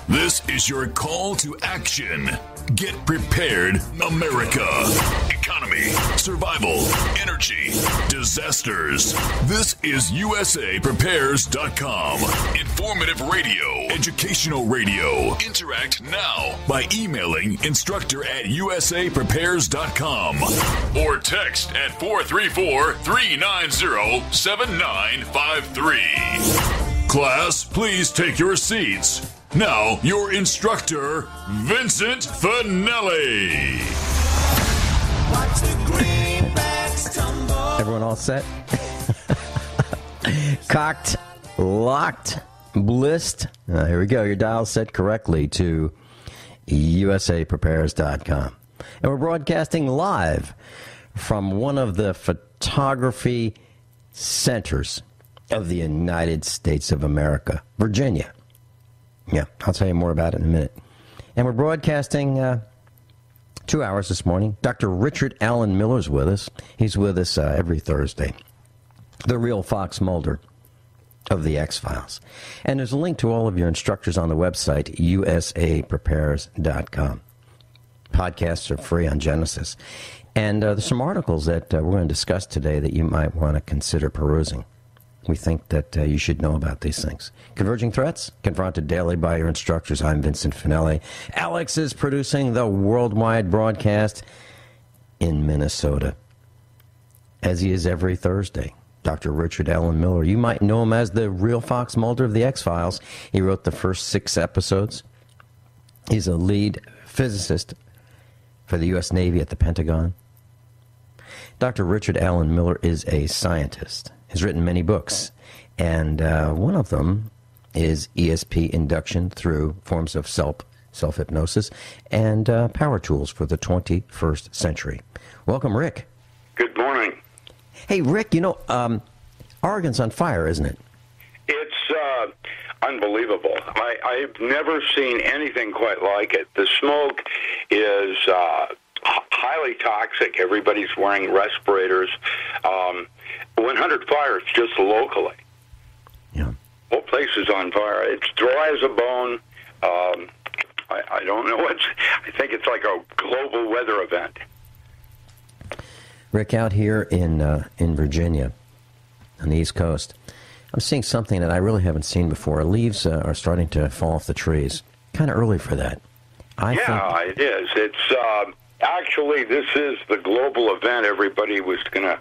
This is your call to action. Get prepared, America. Economy, survival, energy, disasters. This is USAPrepares.com. Informative radio, educational radio. Interact now by emailing instructor@USAPrepares.com or text at 434-390-7953. Class, please take your seats. Now, your instructor, Vincent Finelli. Watch the greenbacks tumble. Everyone all set? Cocked, locked, blissed. Here we go. Your dial's set correctly to USAPrepares.com. And we're broadcasting live from one of the photography centers of the United States of America, Virginia. Yeah, I'll tell you more about it in a minute. And we're broadcasting 2 hours this morning. Dr. Richard Allen Miller's with us. He's with us every Thursday. The real Fox Mulder of the X-Files. And there's a link to all of your instructors on the website, usaprepares.com. Podcasts are free on Genesis. And there's some articles that we're going to discuss today that you might want to consider perusing. We think that you should know about these things. Converging threats, confronted daily by your instructors. I'm Vincent Finelli. Alex is producing the worldwide broadcast in Minnesota, as he is every Thursday. Dr. Richard Allen Miller. You might know him as the real Fox Mulder of the X-Files. He wrote the first 6 episodes. He's a lead physicist for the U.S. Navy at the Pentagon. Dr. Richard Allen Miller is a scientist. Has written many books, and one of them is ESP Induction Through Forms of Self-Hypnosis and Power Tools for the 21st Century. Welcome, Rick. Good morning. Hey, Rick, you know, Oregon's on fire, isn't it? It's unbelievable. I've never seen anything quite like it. The smoke is highly toxic. Everybody's wearing respirators. 100 fires just locally. Yeah. Whole place is on fire. It's dry as a bone. I don't know what's. I think it's like a global weather event. Rick, out here in Virginia, on the East Coast, I'm seeing something that I really haven't seen before. Leaves are starting to fall off the trees. Kind of early for that. It is. It's actually, this is the global event everybody was going to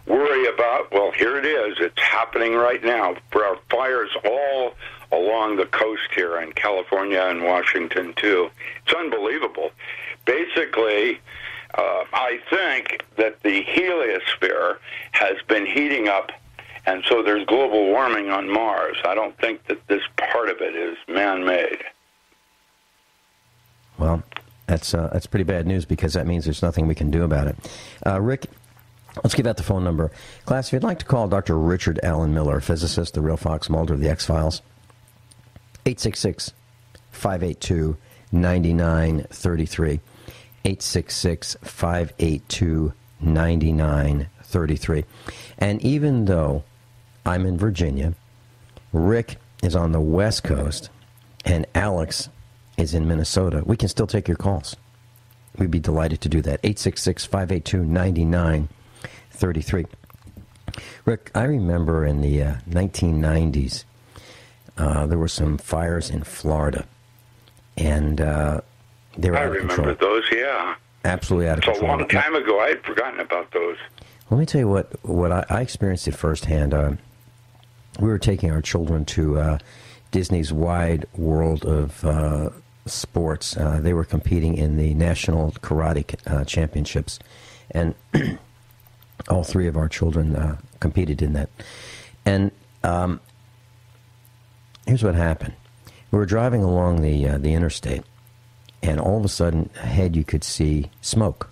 worry about. Well, here it is. It's happening right now. There are fires all along the coast here in California and Washington, too. It's unbelievable. Basically, I think that the heliosphere has been heating up, and so there's global warming on Mars. I don't think that this part of it is man-made. Well, that's pretty bad news, because that means there's nothing we can do about it. Rick, let's give out the phone number. Class, if you'd like to call Dr. Richard Allen Miller, a physicist, the real Fox Mulder of the X-Files, 866-582-9933. 866-582-9933. And even though I'm in Virginia, Rick is on the West Coast, and Alex is in Minnesota, we can still take your calls. We'd be delighted to do that. 866-582-9933. Rick, I remember in the 1990s, there were some fires in Florida, and they were out of control. I remember those, yeah. Absolutely out of control. It's a long time ago. I had forgotten about those. Let me tell you what I experienced it firsthand. We were taking our children to Disney's Wide World of Sports. They were competing in the National Karate Championships, and all 3 of our children competed in that. And here's what happened. We were driving along the interstate, and all of a sudden, ahead you could see smoke.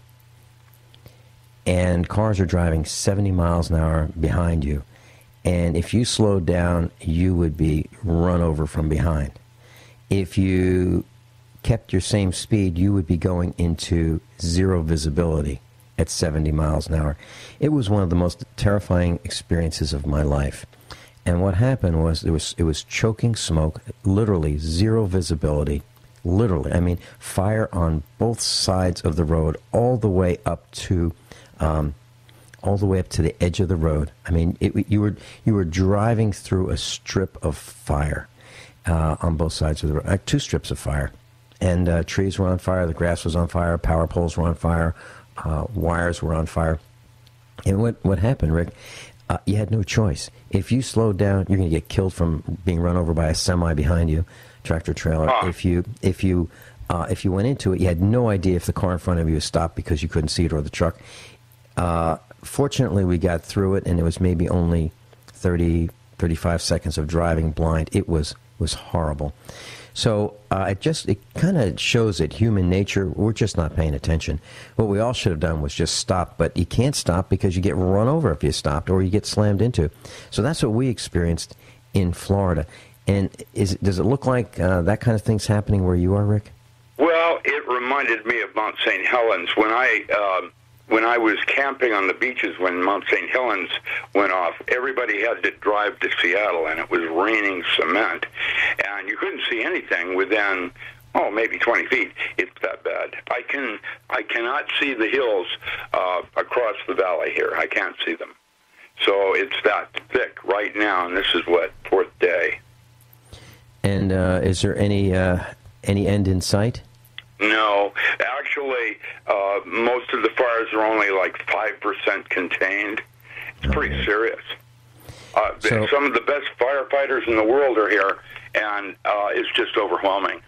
And cars are driving 70 miles an hour behind you. And if you slowed down, you would be run over from behind. If you kept your same speed, you would be going into zero visibility at 70 miles an hour. It was one of the most terrifying experiences of my life. And what happened was it was choking smoke, literally zero visibility, literally. I mean, fire on both sides of the road, all the way up to the edge of the road. I mean, you were driving through a strip of fire on both sides of the road, 2 strips of fire, and trees were on fire, the grass was on fire, power poles were on fire, wires were on fire. And what happened, Rick? You had no choice. If you slowed down, you're going to get killed from being run over by a semi behind you, tractor trailer. If you went into it, you had no idea if the car in front of you was stopped because you couldn't see it, or the truck. Fortunately, we got through it, and it was maybe only 30, 35 seconds of driving blind. It was horrible. So it kind of shows that human nature, we're just not paying attention. What we all should have done was just stop, but you can't stop because you get run over if you stopped, or you get slammed into. So that's what we experienced in Florida. And does it look like that kind of thing's happening where you are, Rick? Well, it reminded me of Mount St. Helens. When I was camping on the beaches when Mount St. Helens went off, everybody had to drive to Seattle, and it was raining cement, and you couldn't see anything within, maybe 20 feet. It's that bad. I cannot see the hills across the valley here. I can't see them. So it's that thick right now, and this is what, 4th day. And is there any end in sight? No, actually, most of the fires are only like 5% contained. It's pretty serious. Some of the best firefighters in the world are here, and it's just overwhelming.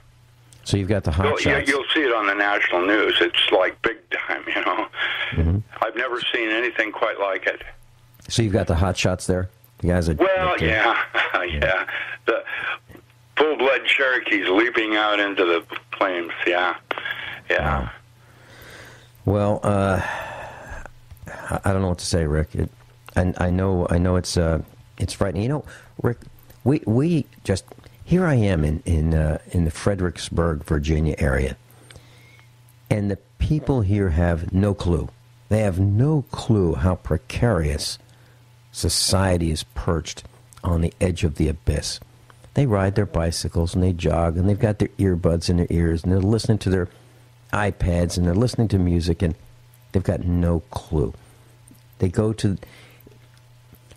So you've got the hot shots. You'll see it on the national news. It's like big time, you know. Mm-hmm. I've never seen anything quite like it. So you've got the hot shots there? The guys are... Well, yeah. The full-blood Cherokees leaping out into the flames, yeah. Wow. Well, I don't know what to say, Rick. I know it's frightening. You know, Rick, we just... Here I am in the Fredericksburg, Virginia area, and the people here have no clue. They have no clue how precarious society is perched on the edge of the abyss. They ride their bicycles and they jog and they've got their earbuds in their ears and they're listening to their iPads and they're listening to music and they've got no clue. They go to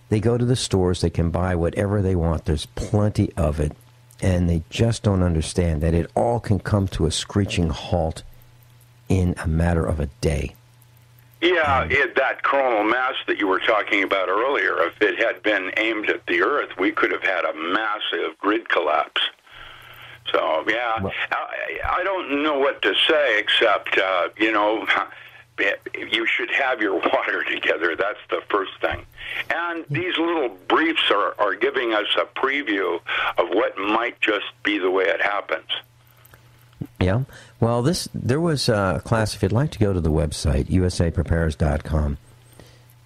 the stores, they can buy whatever they want. There's plenty of it. And they just don't understand that it all can come to a screeching halt in a matter of a day. Yeah, that coronal mass that you were talking about earlier, if it had been aimed at the Earth, we could have had a massive grid collapse. So, yeah, well, I don't know what to say except, you should have your water together. That's the first thing. And these little briefs are giving us a preview of what might just be the way it happens. Yeah. Well, there was a class, if you'd like to go to the website, usaprepares.com.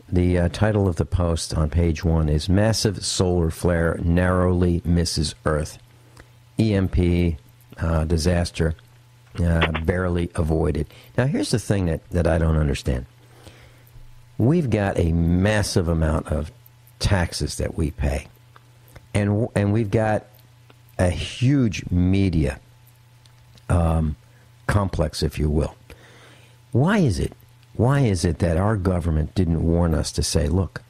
The title of the post on page 1 is Massive Solar Flare Narrowly Misses Earth. EMP disaster barely avoided. Now, here's the thing that I don't understand. We've got a massive amount of taxes that we pay. And we've got a huge media complex, if you will. Why is it that our government didn't warn us to say, look,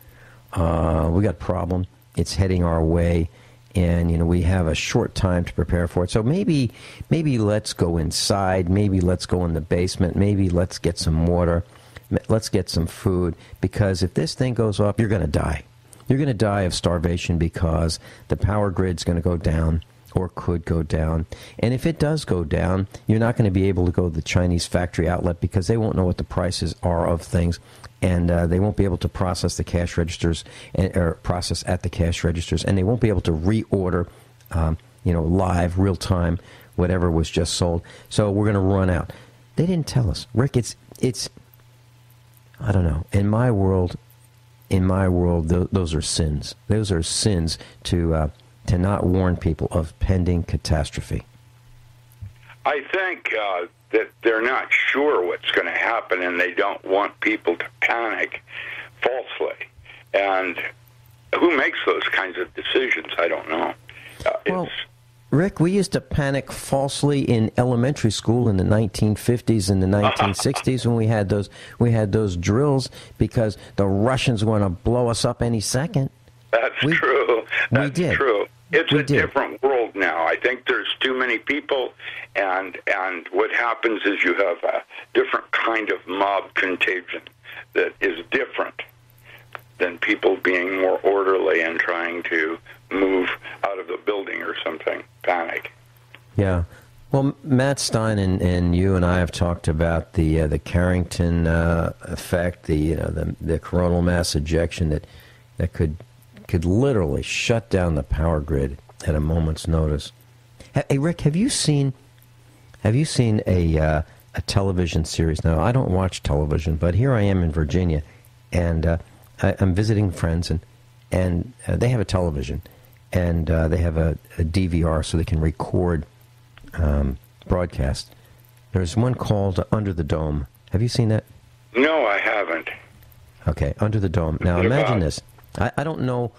we got a problem, it's heading our way, and we have a short time to prepare for it. So maybe let's go inside, maybe let's go in the basement, maybe let's get some water, let's get some food, because if this thing goes off, you're going to die. You're going to die of starvation because the power grid's going to go down, or could go down. And if it does go down, you're not going to be able to go to the Chinese factory outlet because they won't know what the prices are of things, and they won't be able to process the cash registers, or process at the cash registers, and they won't be able to reorder, live, real time, whatever was just sold. So we're going to run out. They didn't tell us, Rick. It's I don't know. In my world, those are sins. Those are sins to not warn people of pending catastrophe. I think that they're not sure what's going to happen, and they don't want people to panic falsely. And who makes those kinds of decisions? I don't know. Well, Rick, we used to panic falsely in elementary school in the 1950s and the 1960s when we had those drills because the Russians were going to blow us up any second. That's true. That's true. It's a different world now. I think there's too many people, and what happens is you have a different kind of mob contagion that is different than people being more orderly and trying to move out of the building or something, panic. Yeah. Well, Matt Stein and you and I have talked about the Carrington effect, the coronal mass ejection that could literally shut down the power grid at a moment's notice. Hey, Rick, have you seen a television series? Now, I don't watch television, but here I am in Virginia, and I'm visiting friends, and they have a television, and they have a DVR so they can record broadcast. There's one called Under the Dome. Have you seen that? No, I haven't. Okay, Under the Dome. Now imagine this. I don't know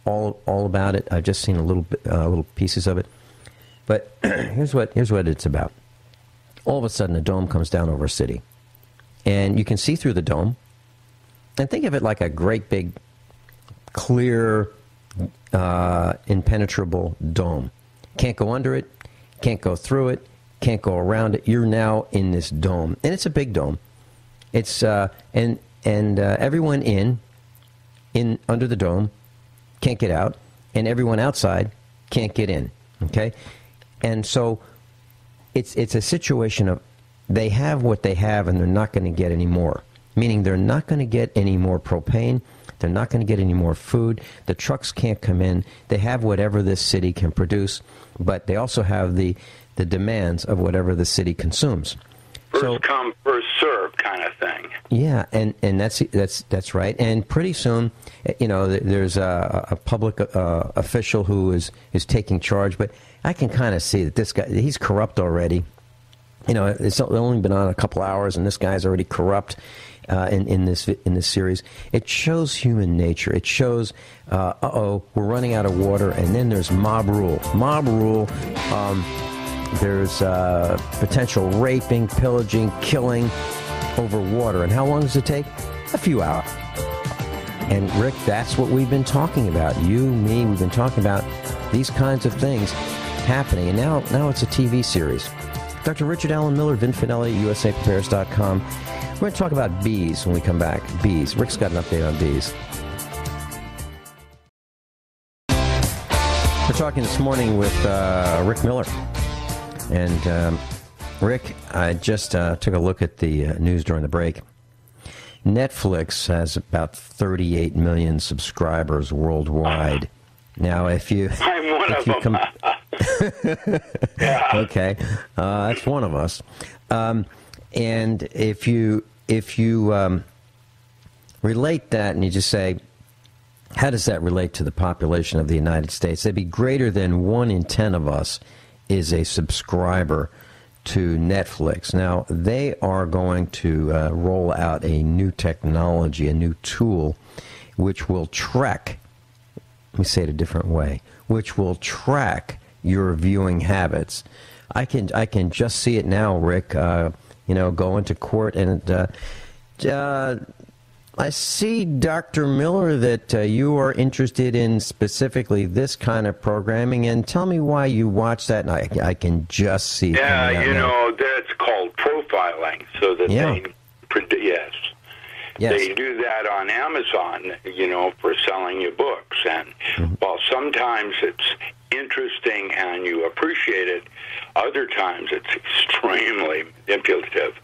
all about it. I've just seen little pieces of it. But here's what it's about. All of a sudden, a dome comes down over a city, and you can see through the dome. And think of it like a great big, clear, impenetrable dome. Can't go under it, can't go through it, can't go around it. You're now in this dome, and it's a big dome. It's and everyone in under the dome can't get out, and everyone outside can't get in. Okay, and so it's a situation of they have what they have, and they're not going to get any more. Meaning they're not going to get any more propane, they're not going to get any more food, the trucks can't come in, they have whatever this city can produce, but they also have the demands of whatever the city consumes. First come, first serve kind of thing. Yeah, and that's right. And pretty soon, there's a public official who is taking charge, but I can kind of see that this guy, he's corrupt already. It's only been on a couple hours, and this guy's already corrupt. In this series, it shows human nature. It shows, we're running out of water, and then there's mob rule. There's potential raping, pillaging, killing over water. And how long does it take? A few hours. And Rick, that's what we've been talking about. You, me, we've been talking about these kinds of things happening, and now it's a TV series. Dr. Richard Allen Miller, Vincent Finelli, USAPrepares.com. We're going to talk about bees when we come back. Bees. Rick's got an update on bees. We're talking this morning with Rick Miller. And Rick, I just took a look at the news during the break. Netflix has about 38 million subscribers worldwide. Now, if you... I'm one of them. Yeah. Okay. That's one of us. And if you relate that and you just say, how does that relate to the population of the United States? It'd be greater than 1 in 10 of us is a subscriber to Netflix. Now, they are going to roll out a new technology, a new tool, which will track, let me say it a different way, which will track your viewing habits. I can just see it now, Rick. Go into court, and I see, Dr. Miller, that you are interested in specifically this kind of programming, and tell me why you watch that. And I can just see. Yeah, that's called profiling. So that yes. They do that on Amazon, for selling you books, and while sometimes it's interesting and you appreciate it, other times it's extremely manipulative.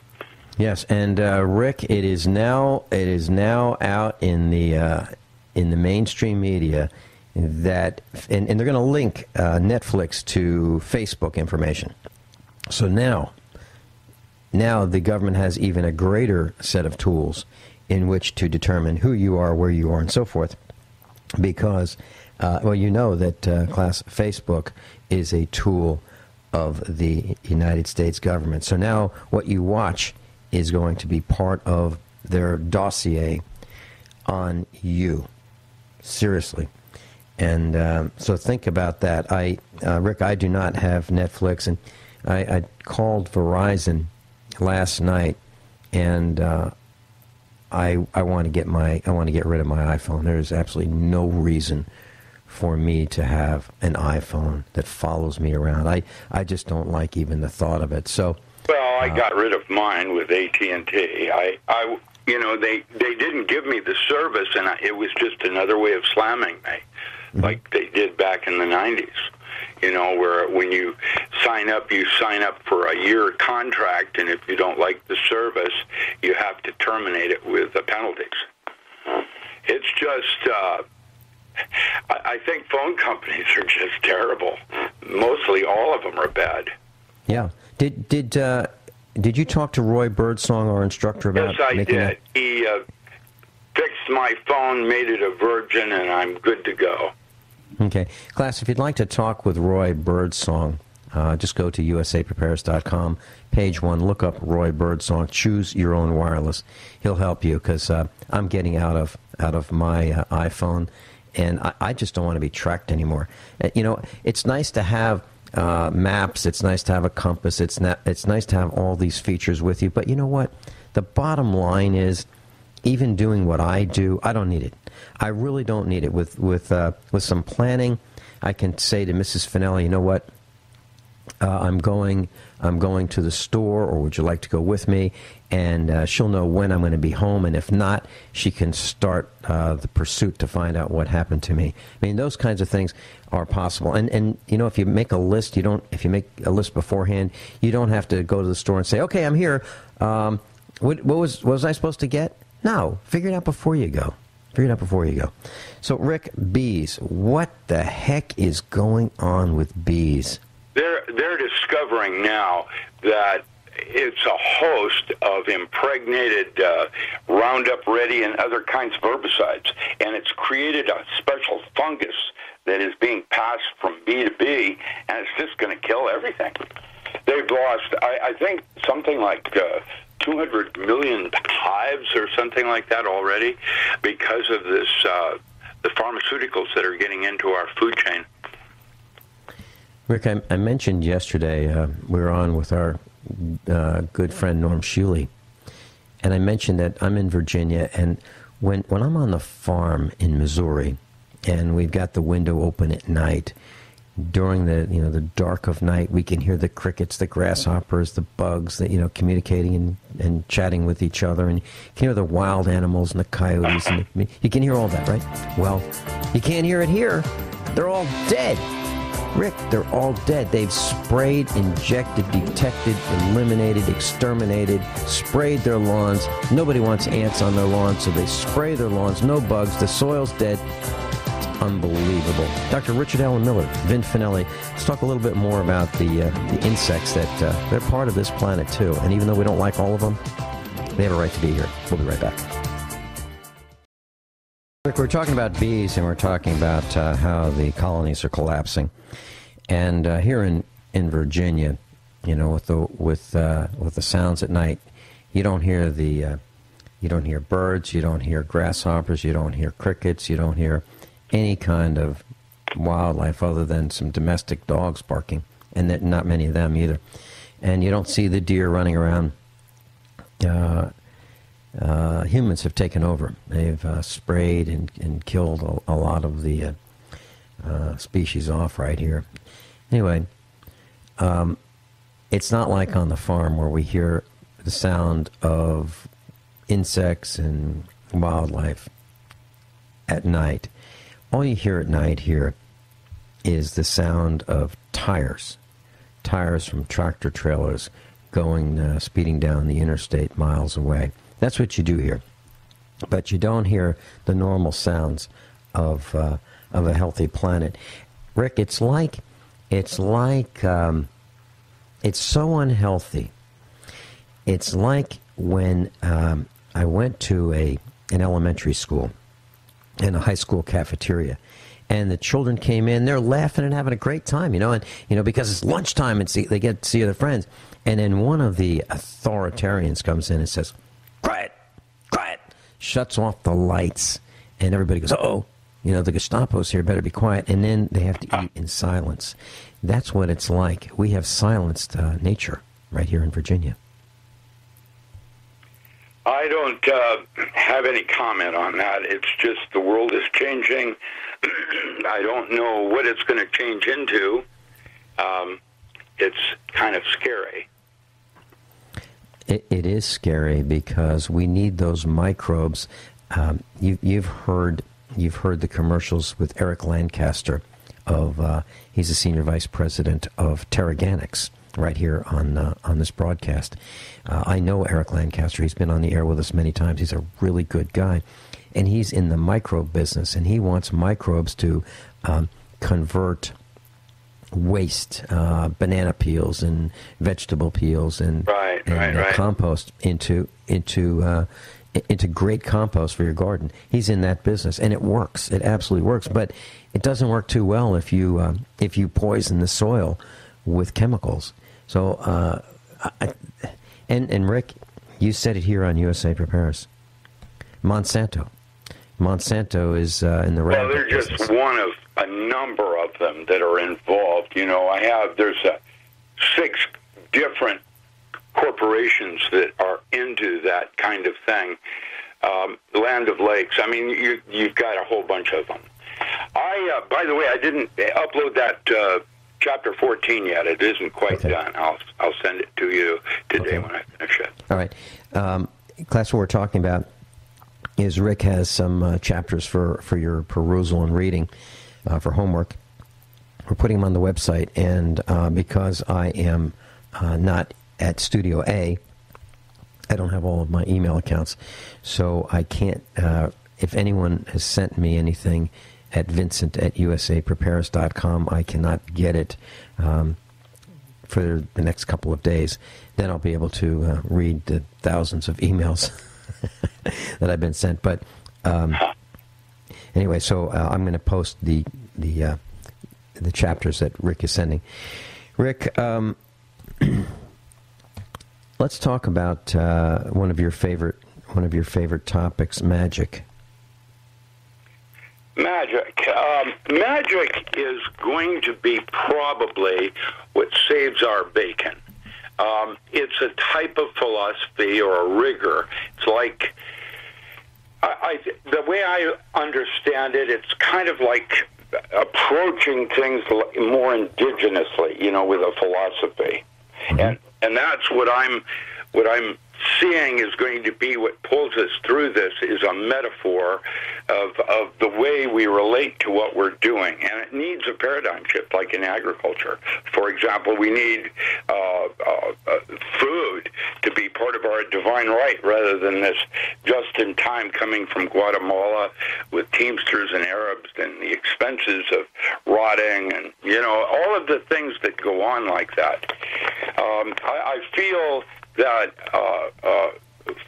Yes, and Rick, it is now out in the mainstream media that, and they're going to link Netflix to Facebook information. So now the government has even a greater set of tools in which to determine who you are, where you are, and so forth. Because, class, Facebook is a tool of the United States government. So now what you watch is going to be part of their dossier on you. seriously. And so think about that. Rick, I do not have Netflix, and I called Verizon last night, and I want to get rid of my iPhone. There is absolutely no reason for me to have an iPhone that follows me around. I just don't like even the thought of it. So, well, I got rid of mine with AT&T. They didn't give me the service, and it was just another way of slamming me, like they did back in the 90s. Where when you sign up for a year contract, and if you don't like the service, you have to terminate it with the penalties. It's just, I think phone companies are just terrible. Mostly all of them are bad. Yeah. Did you talk to Roy Birdsong, our instructor, about making Yes, I did. He fixed my phone, made it a Virgin, and I'm good to go. Okay. Class, if you'd like to talk with Roy Birdsong, just go to usaprepares.com, page 1, look up Roy Birdsong, choose your own wireless. He'll help you, because I'm getting out of my iPhone, and I just don't want to be tracked anymore. It's nice to have maps, it's nice to have a compass, it's nice to have all these features with you, but you know what? The bottom line is, even doing what I do, I don't need it. I really don't need it. With some planning, I can say to Mrs. Finelli, you know what? I'm going to the store, or would you like to go with me? And she'll know when I'm going to be home, and if not, she can start the pursuit to find out what happened to me. I mean, those kinds of things are possible. And if you make a list, if you make a list beforehand, you don't have to go to the store and say, okay, I'm here. What was I supposed to get? No, figure it out before you go. So, Rick, bees. What the heck is going on with bees? They're discovering now that it's a host of impregnated Roundup Ready and other kinds of herbicides, and it's created a special fungus that is being passed from bee to bee, and it's just going to kill everything. They've lost, I think, something like 200 million hives or something like that already because of this, the pharmaceuticals that are getting into our food chain. Rick, I mentioned yesterday, we were on with our good friend Norm Shealy, and I mentioned that I'm in Virginia, and when I'm on the farm in Missouri, and we've got the window open at night, during the dark of night, we can hear the crickets, the grasshoppers, the bugs, communicating and chatting with each other, and you can hear the wild animals and the coyotes, and you can hear all that, right? Well, you can't hear it here. They're all dead. Rick, they're all dead. They've sprayed, injected, detected, eliminated, exterminated, sprayed their lawns. Nobody wants ants on their lawns, so they spray their lawns. No bugs. The soil's dead. Unbelievable. Dr. Richard Allen Miller, Vin Finelli, let's talk a little bit more about the insects that they're part of this planet too. And even though we don't like all of them, they have a right to be here. We'll be right back. Rick, we're talking about bees, and we're talking about how the colonies are collapsing. And here in Virginia, with the sounds at night, you don't hear birds, you don't hear grasshoppers, you don't hear crickets, you don't hear any kind of wildlife other than some domestic dogs barking, and not many of them either. And you don't see the deer running around. Humans have taken over. They've sprayed and killed a lot of the species off right here. Anyway, it's not like on the farm where we hear the sound of insects and wildlife at night. All you hear at night here is the sound of tires from tractor trailers going, speeding down the interstate miles away. That's what you do hear. But you don't hear the normal sounds of a healthy planet. Rick, it's so unhealthy. It's like when I went to an elementary school in a high school cafeteria, and the children came in, they're laughing and having a great time, because it's lunchtime and they get to see other friends. And then one of the authoritarians comes in and says, quiet, shuts off the lights, and everybody goes, uh-oh, the Gestapo's here, better be quiet. And then they have to eat in silence. That's what it's like. We have silenced nature right here in Virginia. I don't have any comment on that. It's just the world is changing. I don't know what it's going to change into. It's kind of scary. It is scary because we need those microbes. You've heard the commercials with Eric Lancaster of he's the senior vice president of Terraganics right here on this broadcast. I know Eric Lancaster. He's been on the air with us many times. He's a really good guy, and he's in the microbe business, and he wants microbes to convert waste, banana peels and vegetable peels and compost into great compost for your garden. He's in that business, and it works. It absolutely works, but it doesn't work too well if you poison the soil with chemicals. So, and Rick, you said it here on USA Prepares. Monsanto is in the well, they're just business. One of a number of them that are involved. There's 6 different corporations that are into that kind of thing. Land of Lakes. I mean, you've got a whole bunch of them. By the way, I didn't upload that chapter 14 yet. It isn't quite done. I'll send it to you today when I finish it. All right. Class, what we're talking about is Rick has some chapters for your perusal and reading for homework. We're putting them on the website, and because I am not at Studio A, I don't have all of my email accounts, so I can't, if anyone has sent me anything at vincent@usaprepares.com, I cannot get it for the next couple of days. Then I'll be able to read the thousands of emails that I've been sent. But anyway, so I'm going to post the chapters that Rick is sending. Rick, let's talk about one of your favorite topics, magic. Magic is going to be probably what saves our bacon. It's a type of philosophy or a rigor. It's like, the way I understand it, it's kind of like approaching things more indigenously, with a philosophy. Mm-hmm. And that's what I'm seeing is going to be what pulls us through this is a metaphor of the way we relate to what we're doing. And it needs a paradigm shift, like in agriculture. For example, we need food to be part of our divine right rather than this just-in-time coming from Guatemala with Teamsters and Arabs and the expenses of rotting and, all of the things that go on like that. I feel that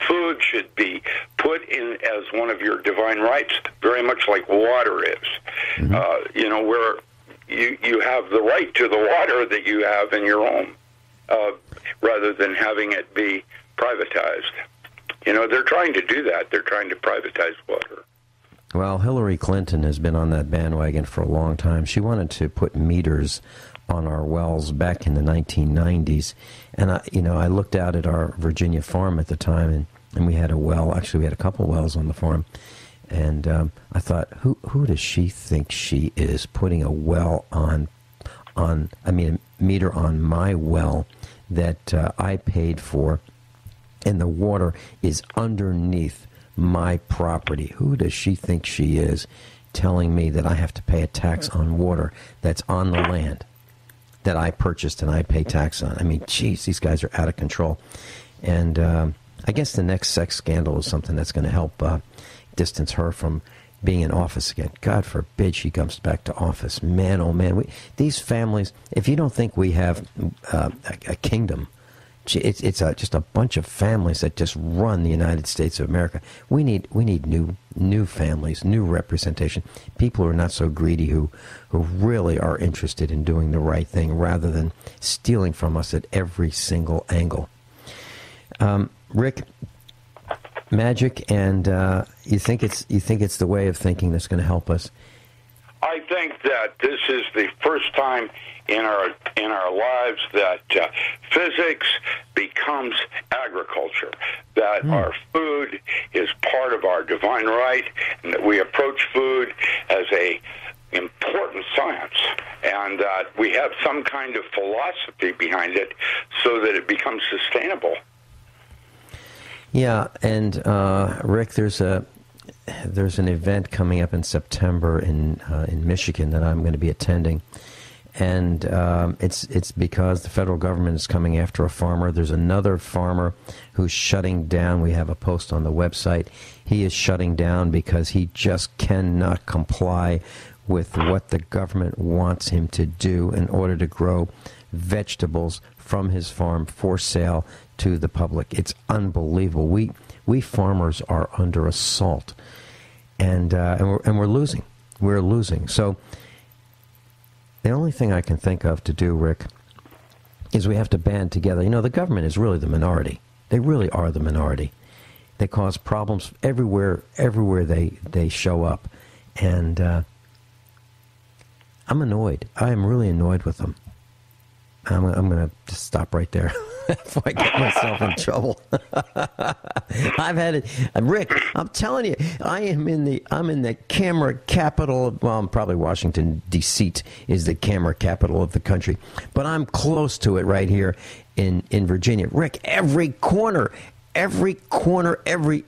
food should be put in as one of your divine rights, very much like water is. Mm-hmm. Where you have the right to the water that you have in your home, rather than having it be privatized. They're trying to do that. They're trying to privatize water. Well, Hillary Clinton has been on that bandwagon for a long time. She wanted to put meters on our wells back in the 1990s. And, I looked out at our Virginia farm at the time, and we had a well. Actually, we had a couple wells on the farm. And I thought, who does she think she is putting a well a meter on my well that I paid for, and the water is underneath my property? Who does she think she is telling me that I have to pay a tax on water that's on the land that I purchased and I pay tax on? I mean, geez, these guys are out of control. And I guess the next sex scandal is something that's going to help distance her from being in office again. God forbid she comes back to office. Man, oh man, these families, if you don't think we have a kingdom, it's just a bunch of families that just run the United States of America. We need new families, new representation, people who are not so greedy, who really are interested in doing the right thing rather than stealing from us at every single angle. Rick, magic, and you think it's the way of thinking that's going to help us? I think that this is the first time in our lives that physics becomes agriculture, that our food is part of our divine right, and that we approach food as a important science, and that we have some kind of philosophy behind it so that it becomes sustainable. Yeah, and Rick, there's an event coming up in September in Michigan that I'm going to be attending, and it's because the federal government is coming after a farmer. There's another farmer who's shutting down. We have a post on the website. He is shutting down because he just cannot comply with what the government wants him to do in order to grow vegetables from his farm for sale to the public. It's unbelievable. We farmers are under assault, and we're losing. We're losing. So the only thing I can think of to do, Rick, is we have to band together. You know, the government is really the minority. They really are the minority. They cause problems everywhere they show up, and I'm annoyed. I am really annoyed with them. I'm going to just stop right there before I get myself in trouble. I've had it, Rick. I'm telling you, I'm in the camera capital of, well, probably Washington D.C. is the camera capital of the country, but I'm close to it right here in Virginia. Rick, every corner, every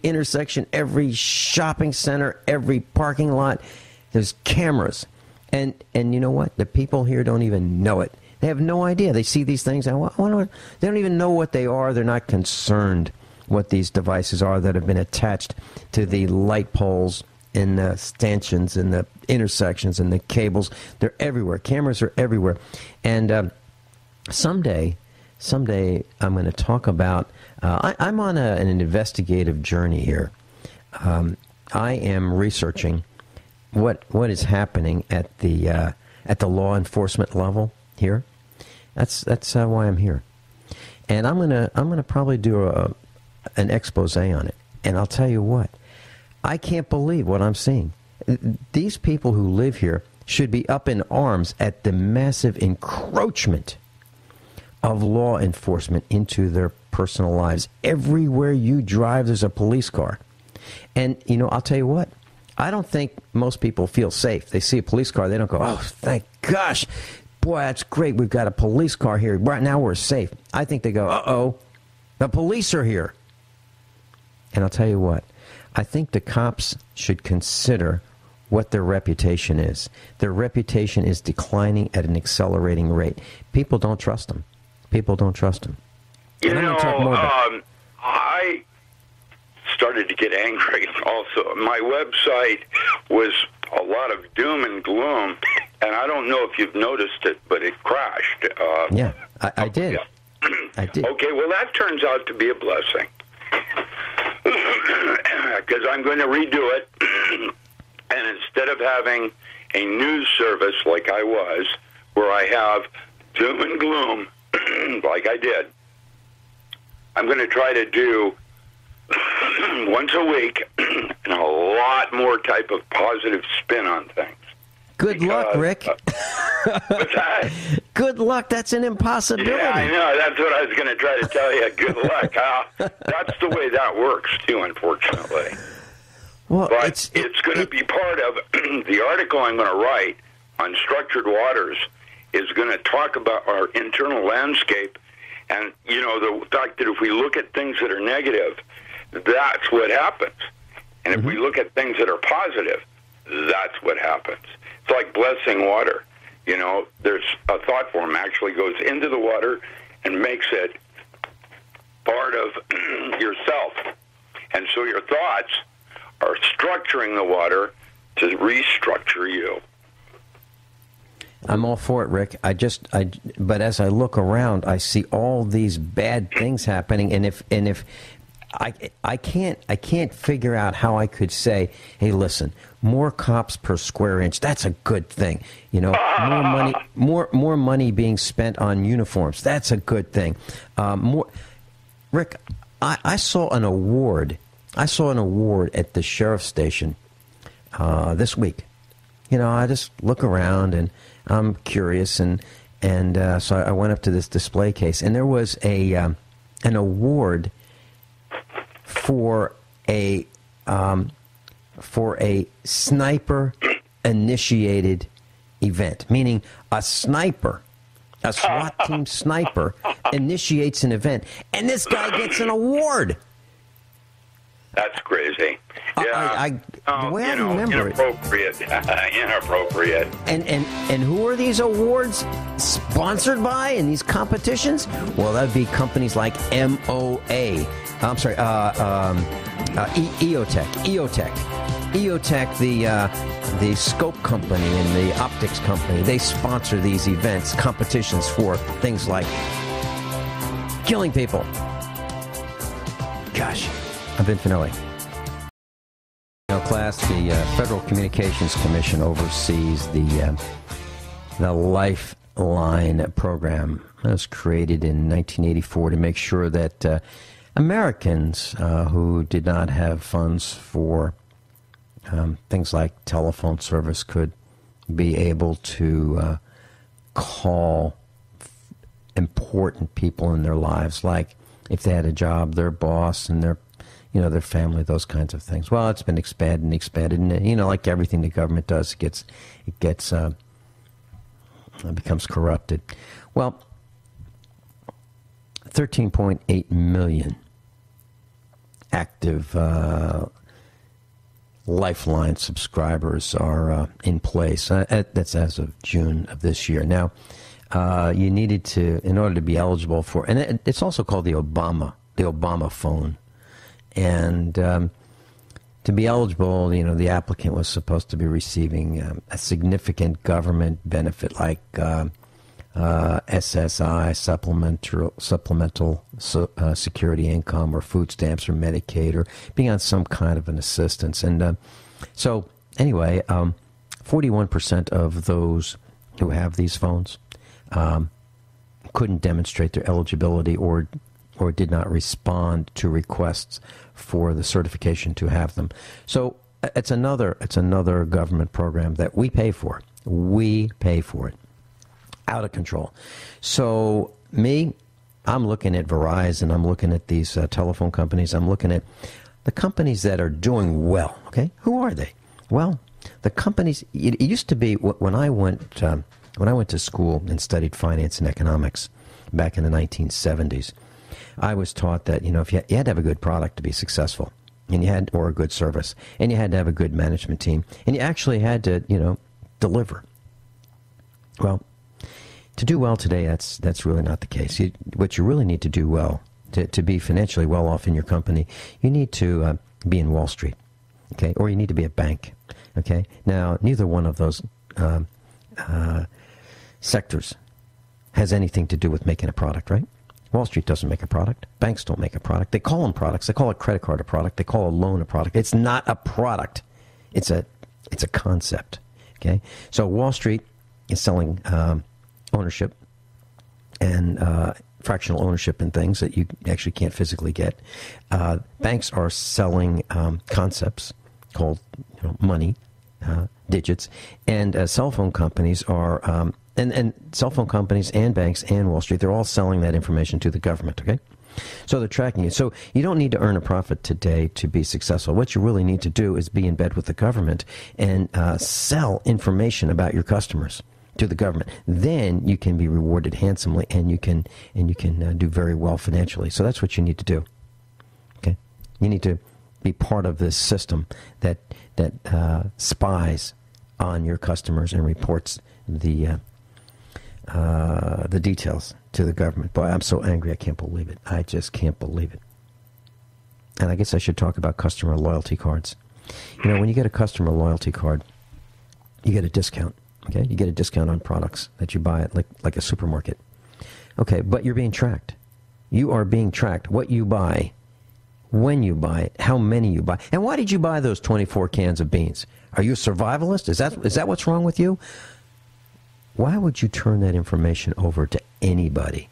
intersection, every shopping center, every parking lot, there's cameras, and you know what? The people here don't even know it. They have no idea. They see these things, and they don't even know what they are. They're not concerned what these devices are that have been attached to the light poles in the stanchions and the intersections and the cables. They're everywhere. Cameras are everywhere. And someday I'm going to talk about, I'm on an investigative journey here. I am researching what is happening at the law enforcement level here. That's why I'm here, and I'm gonna probably do an expose on it. And I'll tell you what, I can't believe what I'm seeing. These people who live here should be up in arms at the massive encroachment of law enforcement into their personal lives. Everywhere you drive, there's a police car, and you know, I'll tell you what. I don't think most people feel safe. They see a police car, they don't go, "Oh, thank gosh. Boy, that's great. We've got a police car here. Right now we're safe." I think they go, "Uh-oh, the police are here." And I'll tell you what, I think the cops should consider what their reputation is. Their reputation is declining at an accelerating rate. People don't trust them. People don't trust them. You know, I started to get angry also. My website was a lot of doom and gloom, and I don't know if you've noticed it, but it crashed. Yeah, I did. Yeah. I did. Okay, well, that turns out to be a blessing, because I'm going to redo it, and instead of having a news service like I was, where I have doom and gloom, like I did, I'm going to try to do once a week and a lot more type of positive spin on things. Good luck, Rick. What's that? Good luck. That's an impossibility. Yeah, I know. That's what I was going to try to tell you. Good luck. That's the way that works, too, unfortunately. Well, but it's going to be part of the article I'm going to write on structured waters is going to talk about our internal landscape and, you know, the fact that if we look at things that are negative, that's what happens. And if we look at things that are positive, that's what happens. It's like blessing water. You know, there's a thought form actually goes into the water and makes it part of yourself. And so your thoughts are structuring the water to restructure you. I'm all for it, Rick. But as I look around, I see all these bad things happening, and if I can't figure out how I could say, hey, listen, more cops per square inch. That's a good thing. You know, more money being spent on uniforms. That's a good thing. Rick, I saw an award I saw an award at the sheriff's station this week. You know, I just look around and I'm curious, and so I went up to this display case, and there was an award for a sniper initiated event, meaning a sniper, a SWAT team sniper initiates an event, and this guy gets an award. That's crazy. Yeah. The way I remember inappropriate. Inappropriate. And who are these awards sponsored by in these competitions? Well, that'd be companies like EOTech. EOTech, the scope company and the optics company, they sponsor these events, competitions for things like killing people. Gosh, I'm Vincent Finelli. Class, the Federal Communications Commission oversees the Lifeline program. It was created in 1984 to make sure that Americans who did not have funds for things like telephone service could be able to call important people in their lives, like if they had a job, their boss and their family, those kinds of things. Well, it's been expanded, and like everything the government does, it becomes corrupted. Well, 13.8 million active Lifeline subscribers are in place. That's as of June of this year. Now, you needed to, in order to be eligible for, and it's also called the Obama phone. And to be eligible, the applicant was supposed to be receiving a significant government benefit like SSI, supplemental security income, or food stamps, or Medicaid, or being on some kind of an assistance. And so, anyway, 41% of those who have these phones couldn't demonstrate their eligibility or did not respond to requests for the certification to have them. So it's another government program that we pay for. We pay for it. Out of control. So I'm looking at Verizon. I'm looking at these telephone companies. I'm looking at the companies that are doing well. Okay, who are they? Well, the companies. It used to be when I went to school and studied finance and economics back in the 1970s. I was taught that, if you had to have a good product to be successful, and or a good service, and you had to have a good management team, and you actually had to, deliver. Well, to do well today, that's really not the case. What you really need to do well, to be financially well off in your company, you need to be in Wall Street, okay, or you need to be a bank, okay. Now, neither one of those sectors has anything to do with making a product, right? Wall Street doesn't make a product. Banks don't make a product. They call them products. They call a credit card a product. They call a loan a product. It's not a product. It's a concept. Okay. So Wall Street is selling ownership and fractional ownership in things that you actually can't physically get. Banks are selling concepts called money, digits, and cell phone companies are. And cell phone companies and banks and Wall Street, they're all selling that information to the government, okay? So they're tracking it. So you don't need to earn a profit today to be successful. What you really need to do is be in bed with the government and sell information about your customers to the government. Then you can be rewarded handsomely, and you can do very well financially. So that's what you need to do, okay? You need to be part of this system that spies on your customers and reports the details to the government. Boy, I'm so angry, I can't believe it. I just can't believe it. And I guess I should talk about customer loyalty cards. When you get a customer loyalty card, you get a discount, okay? You get a discount on products that you buy at like a supermarket. Okay, but you're being tracked. You are being tracked. What you buy, when you buy it, how many you buy. And why did you buy those 24 cans of beans? Are you a survivalist? Is that what's wrong with you? Why would you turn that information over to anybody?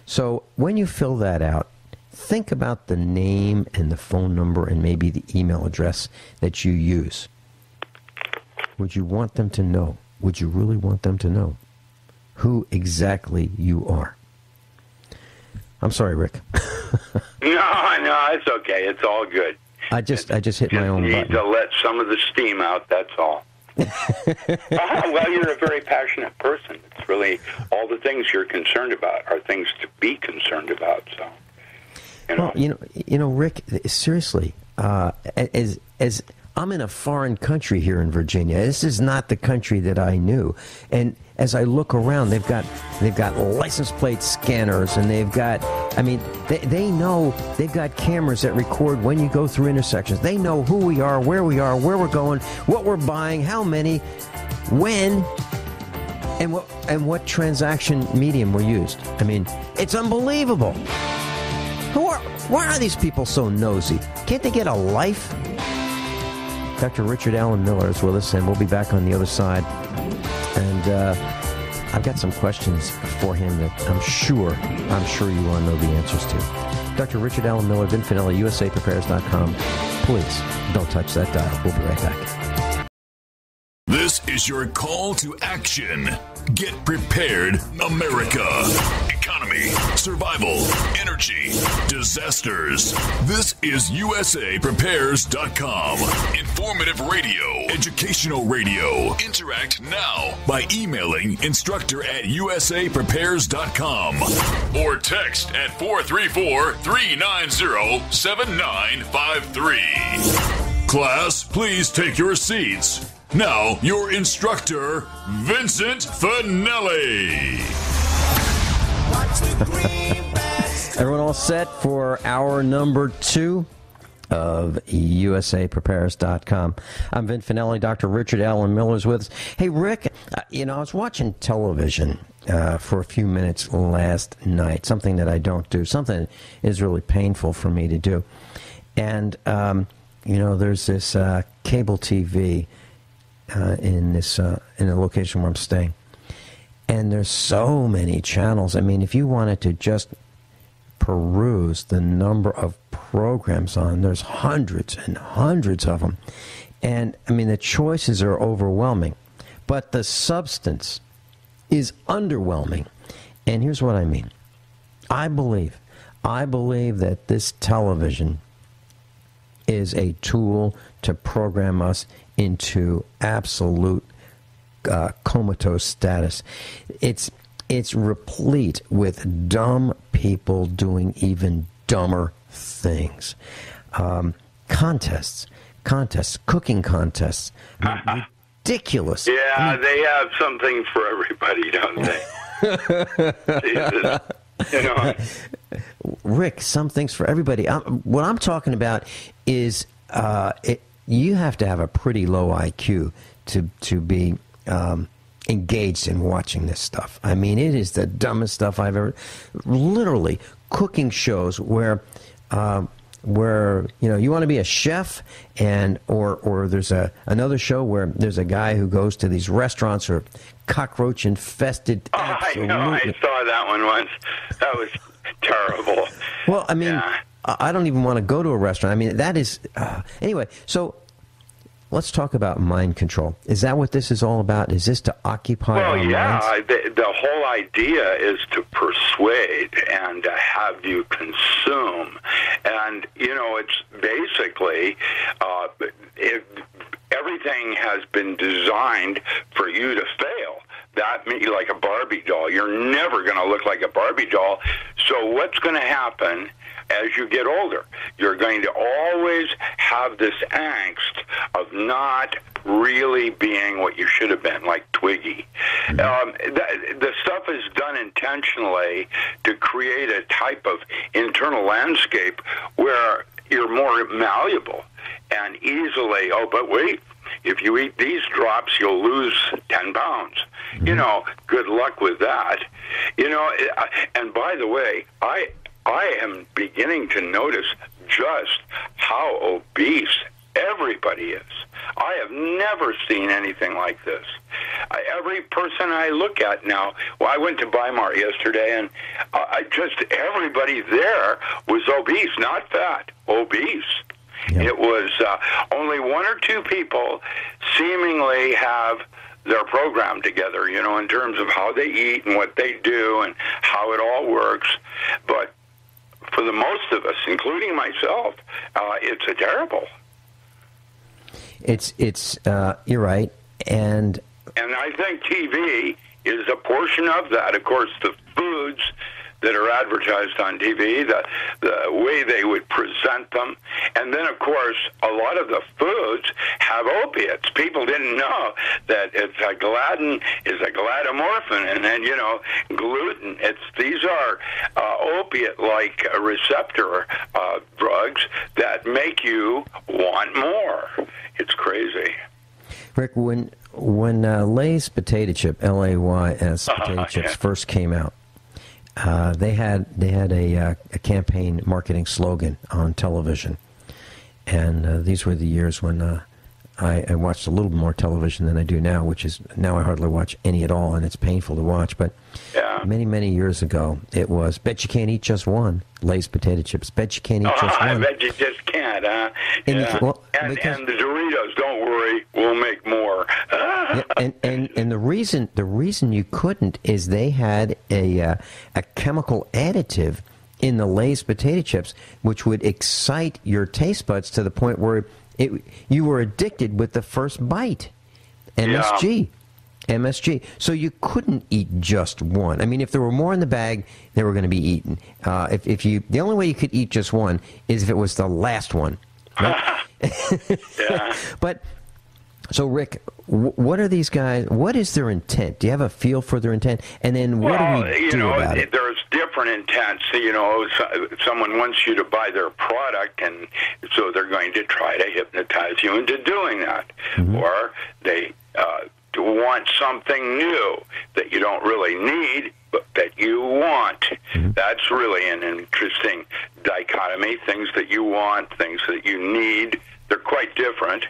So when you fill that out, think about the name and the phone number and maybe the email address that you use. Would you want them to know? Would you really want them to know who exactly you are? I'm sorry, Rick. No, it's okay. It's all good. I just hit my own button. Need to let some of the steam out, that's all. Well, you're a very passionate person. It's really all the things you're concerned about are things to be concerned about. So, Well, you know, Rick. Seriously, as I'm in a foreign country here in Virginia. This is not the country that I knew. And as I look around, they've got license plate scanners, and they've got. I mean, they know they've got cameras that record when you go through intersections. They know who we are, where we're going, what we're buying, how many, when, and what transaction medium were used. I mean, it's unbelievable. Why are these people so nosy? Can't they get a life? Dr. Richard Allen Miller is with us, and we'll be back on the other side. And I've got some questions for him that I'm sure you want to know the answers to. Dr. Richard Allen Miller, Vincent Finelli, USAPrepares.com. Please don't touch that dial. We'll be right back. This is your call to action. Get prepared, America. Economy, survival, energy, disasters. This is USAPrepares.com. Informative radio, educational radio. Interact now by emailing instructor@USAPrepares.com or text at 434-390-7953. Class, please take your seats. Now, your instructor, Vincent Finelli. Everyone all set for hour number 2 of USAPrepares.com. I'm Vin Finelli. Dr. Richard Allen Miller is with us. Hey, Rick, I was watching television for a few minutes last night, something that I don't do, something that is really painful for me to do. And, there's this cable TV in a location where I'm staying. And there's so many channels. I mean, if you wanted to just peruse the number of programs on, there's hundreds and hundreds of them. And, I mean, the choices are overwhelming. But the substance is underwhelming. And here's what I mean. I believe that this television is a tool to program us into absolute comatose status. It's replete with dumb people doing even dumber things. Contests, cooking contests, ridiculous. Yeah, they have something for everybody, don't they? Jesus. Rick, some things for everybody. What I'm talking about is you have to have a pretty low IQ to be engaged in watching this stuff. I mean, it is the dumbest stuff I've ever. Literally, cooking shows where you want to be a chef, or there's another show where there's a guy who goes to these restaurants or cockroach infested. Oh, I know. I saw that one once. That was terrible. Well, I mean, I don't even want to go to a restaurant. I mean, that is anyway. So let's talk about mind control. Is that what this is all about? Is this to occupy our minds? Well, yeah. The whole idea is to persuade and to have you consume. And, it's basically everything has been designed for you to fail. That means like a Barbie doll. You're never going to look like a Barbie doll. So what's going to happen as you get older? You're going to always have this angst of not really being what you should have been, like Twiggy. The stuff is done intentionally to create a type of internal landscape where you're more malleable and easily, but wait, if you eat these drops, you'll lose 10 pounds. Good luck with that. And by the way, I am beginning to notice just how obese Everybody is. I have never seen anything like this. Every person I look at now, I went to Weimar yesterday, and everybody there was obese, not fat, obese. Yep. It was only one or two people seemingly have their program together, in terms of how they eat and what they do and how it all works. But for the most of us, including myself, it's a terrible. It's you're right, and I think TV is a portion of that. Of course, the foods that are advertised on TV, the way they would present them, and then of course a lot of the foods have opiates. People didn't know that gelatin is a glutamorphin, and then gluten. These are opiate-like receptor drugs that make you want more. It's crazy. Rick, when Lay's potato chip, Lays potato chips first came out, they had a campaign marketing slogan on television, and these were the years when I watched a little more television than I do now, which is now I hardly watch any at all, and it's painful to watch. But many years ago, it was bet you can't eat just one Lay's potato chips. Bet you can't eat just one. I bet you just can't, huh? And the Doritos, don't worry, we'll make more. and the reason you couldn't is they had a chemical additive in the Lay's potato chips, which would excite your taste buds to the point where you were addicted with the first bite. MSG. So you couldn't eat just one. I mean, if there were more in the bag, they were going to be eaten. The only way you could eat just one is if it was the last one. Right? Yeah. But so, Rick, what are these guys? What is their intent? Do you have a feel for their intent? And then what do we do about it? There's different intents. Someone wants you to buy their product, and so they're going to try to hypnotize you into doing that. Mm-hmm. Or they want something new that you don't really need, but that you want. Mm-hmm. That's really an interesting dichotomy. Things that you want, things that you need, they're quite different.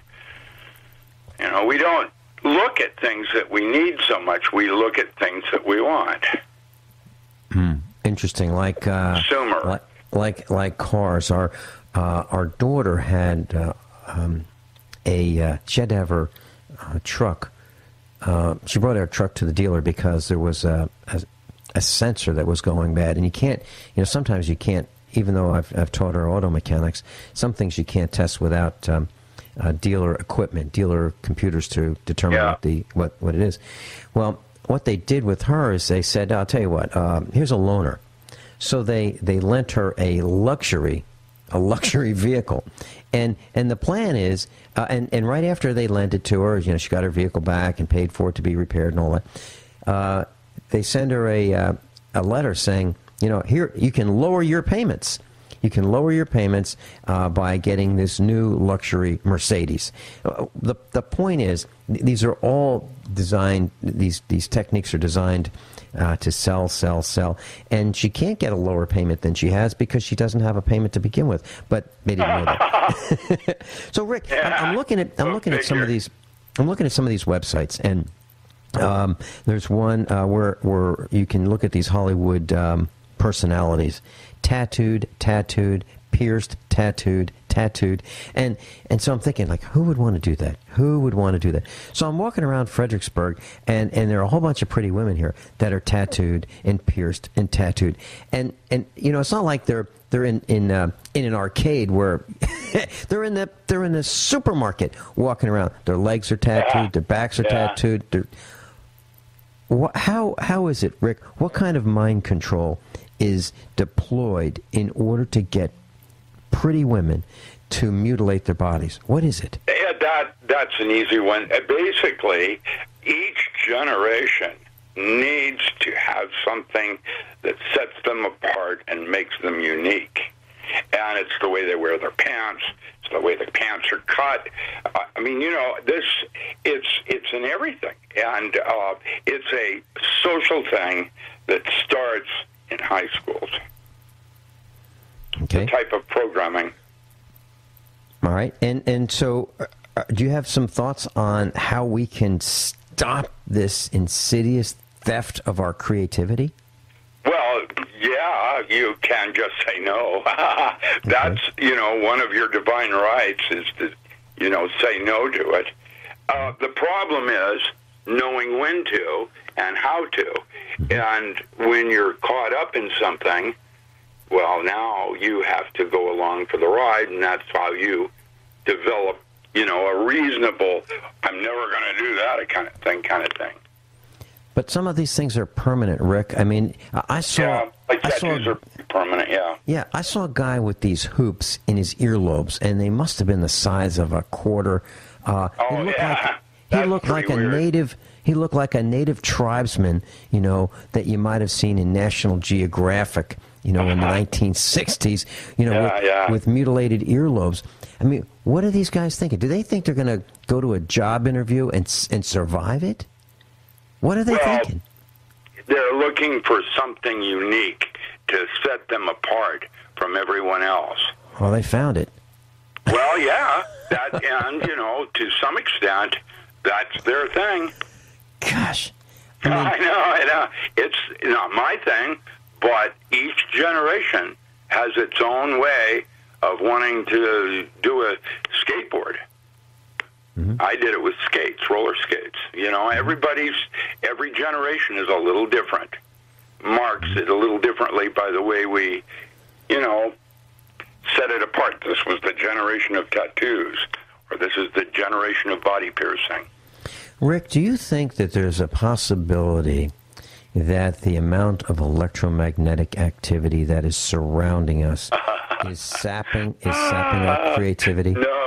We don't look at things that we need so much. We look at things that we want. Interesting. Like consumer. Like cars. Our daughter had she had to have her truck. She brought her truck to the dealer because there was a sensor that was going bad, and you can't. Sometimes you can't. Even though I've taught her auto mechanics, some things you can't test without dealer equipment, dealer computers to determine what it is. Well, what they did with her is they said, "I'll tell you what. Here's a loaner." So they lent her a luxury vehicle, and the plan is, and right after they lent it to her, she got her vehicle back and paid for it to be repaired and all that. They send her a letter saying, here you can lower your payments. You can lower your payments by getting this new luxury Mercedes. The point is, these are all designed. These techniques are designed to sell, and she can't get a lower payment than she has because she doesn't have a payment to begin with. But they didn't know that. So, Rick, I'm looking at some of these. I'm looking at some of these websites, and there's one where you can look at these Hollywood personalities. Tattooed, pierced, tattooed, and so I'm thinking, like, who would want to do that? Who would want to do that? So I'm walking around Fredericksburg, and there are a whole bunch of pretty women here that are tattooed and pierced and tattooed, and it's not like they're in an arcade where they're in the supermarket walking around. Their legs are tattooed, their backs are tattooed. How is it, Rick? What kind of mind control is deployed in order to get pretty women to mutilate their bodies? What is it? Yeah, that's an easy one. Basically, each generation needs to have something that sets them apart and makes them unique. And it's the way they wear their pants. It's the way the pants are cut. It's in everything. And it's a social thing that starts in high schools. Okay. The type of programming. All right. And so do you have some thoughts on how we can stop this insidious theft of our creativity? Well, yeah, you can just say no. That's, one of your divine rights is to, say no to it. The problem is knowing when to and how to. And when you're caught up in something, well, now you have to go along for the ride, and that's how you develop, a reasonable, I'm never going to do that kind of thing. But some of these things are permanent, Rick. I mean, I saw... Yeah, tattoos are permanent, yeah. Yeah, I saw a guy with these hoops in his earlobes, and they must have been the size of a quarter. He looked like a native... He looked like a native tribesman, that you might have seen in National Geographic, in the 1960s, with mutilated earlobes. I mean, what are these guys thinking? Do they think they're going to go to a job interview and survive it? What are they thinking? They're looking for something unique to set them apart from everyone else. Well, they found it. Well, yeah, and to some extent, that's their thing. Gosh. I know. It's not my thing, but each generation has its own way of wanting to do a skateboard. Mm-hmm. I did it with skates, roller skates. Every generation is a little different. Marks it a little differently by the way we, set it apart. This was the generation of tattoos, or this is the generation of body piercing. Rick, do you think that there's a possibility that the amount of electromagnetic activity that is surrounding us is sapping our creativity? No.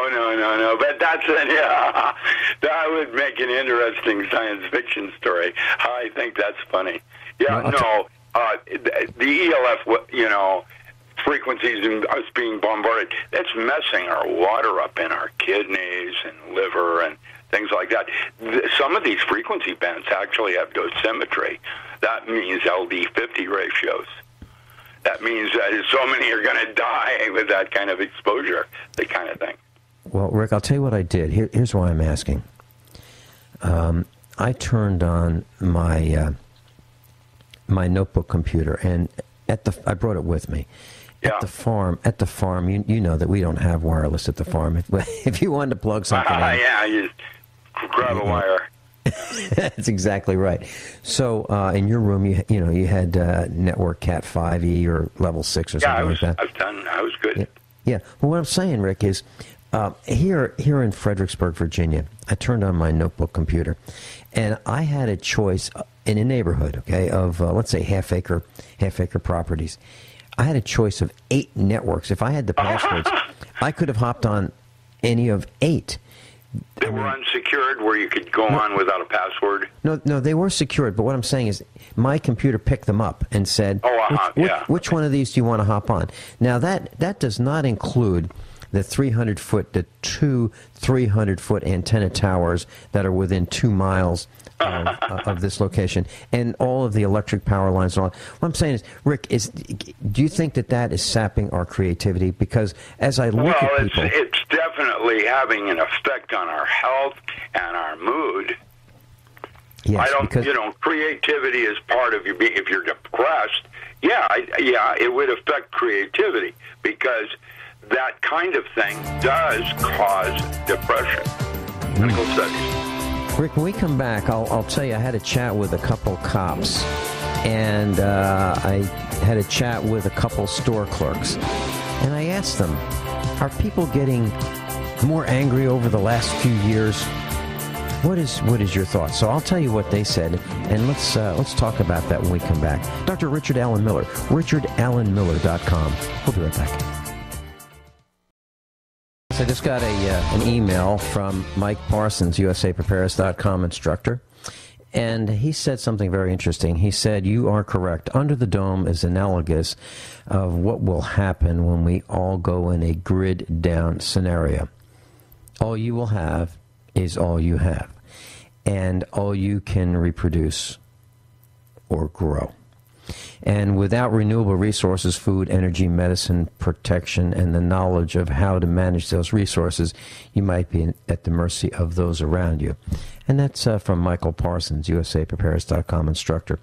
But that would make an interesting science fiction story. I think that's funny. Yeah, the ELF, frequencies and us being bombarded, that's messing our water up in our kidneys and liver and things like that. Some of these frequency bands actually have dosimetry. That means LD50 ratios. That means that so many are going to die with that kind of exposure, that kind of thing. Well, Rick, I'll tell you what I did. Here's why I'm asking. I turned on my my notebook computer, and I brought it with me. Yeah. At the farm, you know that we don't have wireless at the farm. If you wanted to plug something in, you grab a wire. That's exactly right. So in your room, you had network Cat 5e or level 6 or something like that. I was good. Yeah. Well, what I'm saying, Rick, is here in Fredericksburg, Virginia, I turned on my notebook computer, and I had a choice in a neighborhood, okay, of let's say half acre properties. I had a choice of 8 networks. If I had the passwords, I could have hopped on any of 8. They were unsecured, where you could go on without a password? No, they were secured, but what I'm saying is my computer picked them up and said, which one of these do you want to hop on? Now, that does not include the 300-foot, the 2 300-foot antenna towers that are within 2 miles of this location, and all of the electric power lines and all. What I'm saying is, Rick, do you think that is sapping our creativity? Because as I look at people... it's definitely having an effect on our health and our mood. Yes, creativity is part of if you're depressed, it would affect creativity, because that kind of thing does cause depression. Medical studies. Rick, when we come back, I'll tell you, I had a chat with a couple cops, and I had a chat with a couple store clerks, and I asked them, are people getting more angry over the last few years? What is your thought? So I'll tell you what they said, and let's talk about that when we come back. Dr. Richard Allen Miller, richardallenmiller.com. We'll be right back. I just got an email from Mike Parsons, USAPreparedness.com instructor, and he said something very interesting. He said, you are correct. Under the dome is analogous of what will happen when we all go in a grid-down scenario. All you will have is all you have, and all you can reproduce or grow. And without renewable resources, food, energy, medicine, protection, and the knowledge of how to manage those resources, you might be at the mercy of those around you. And that's from Michael Parsons, USAPrepares.com instructor.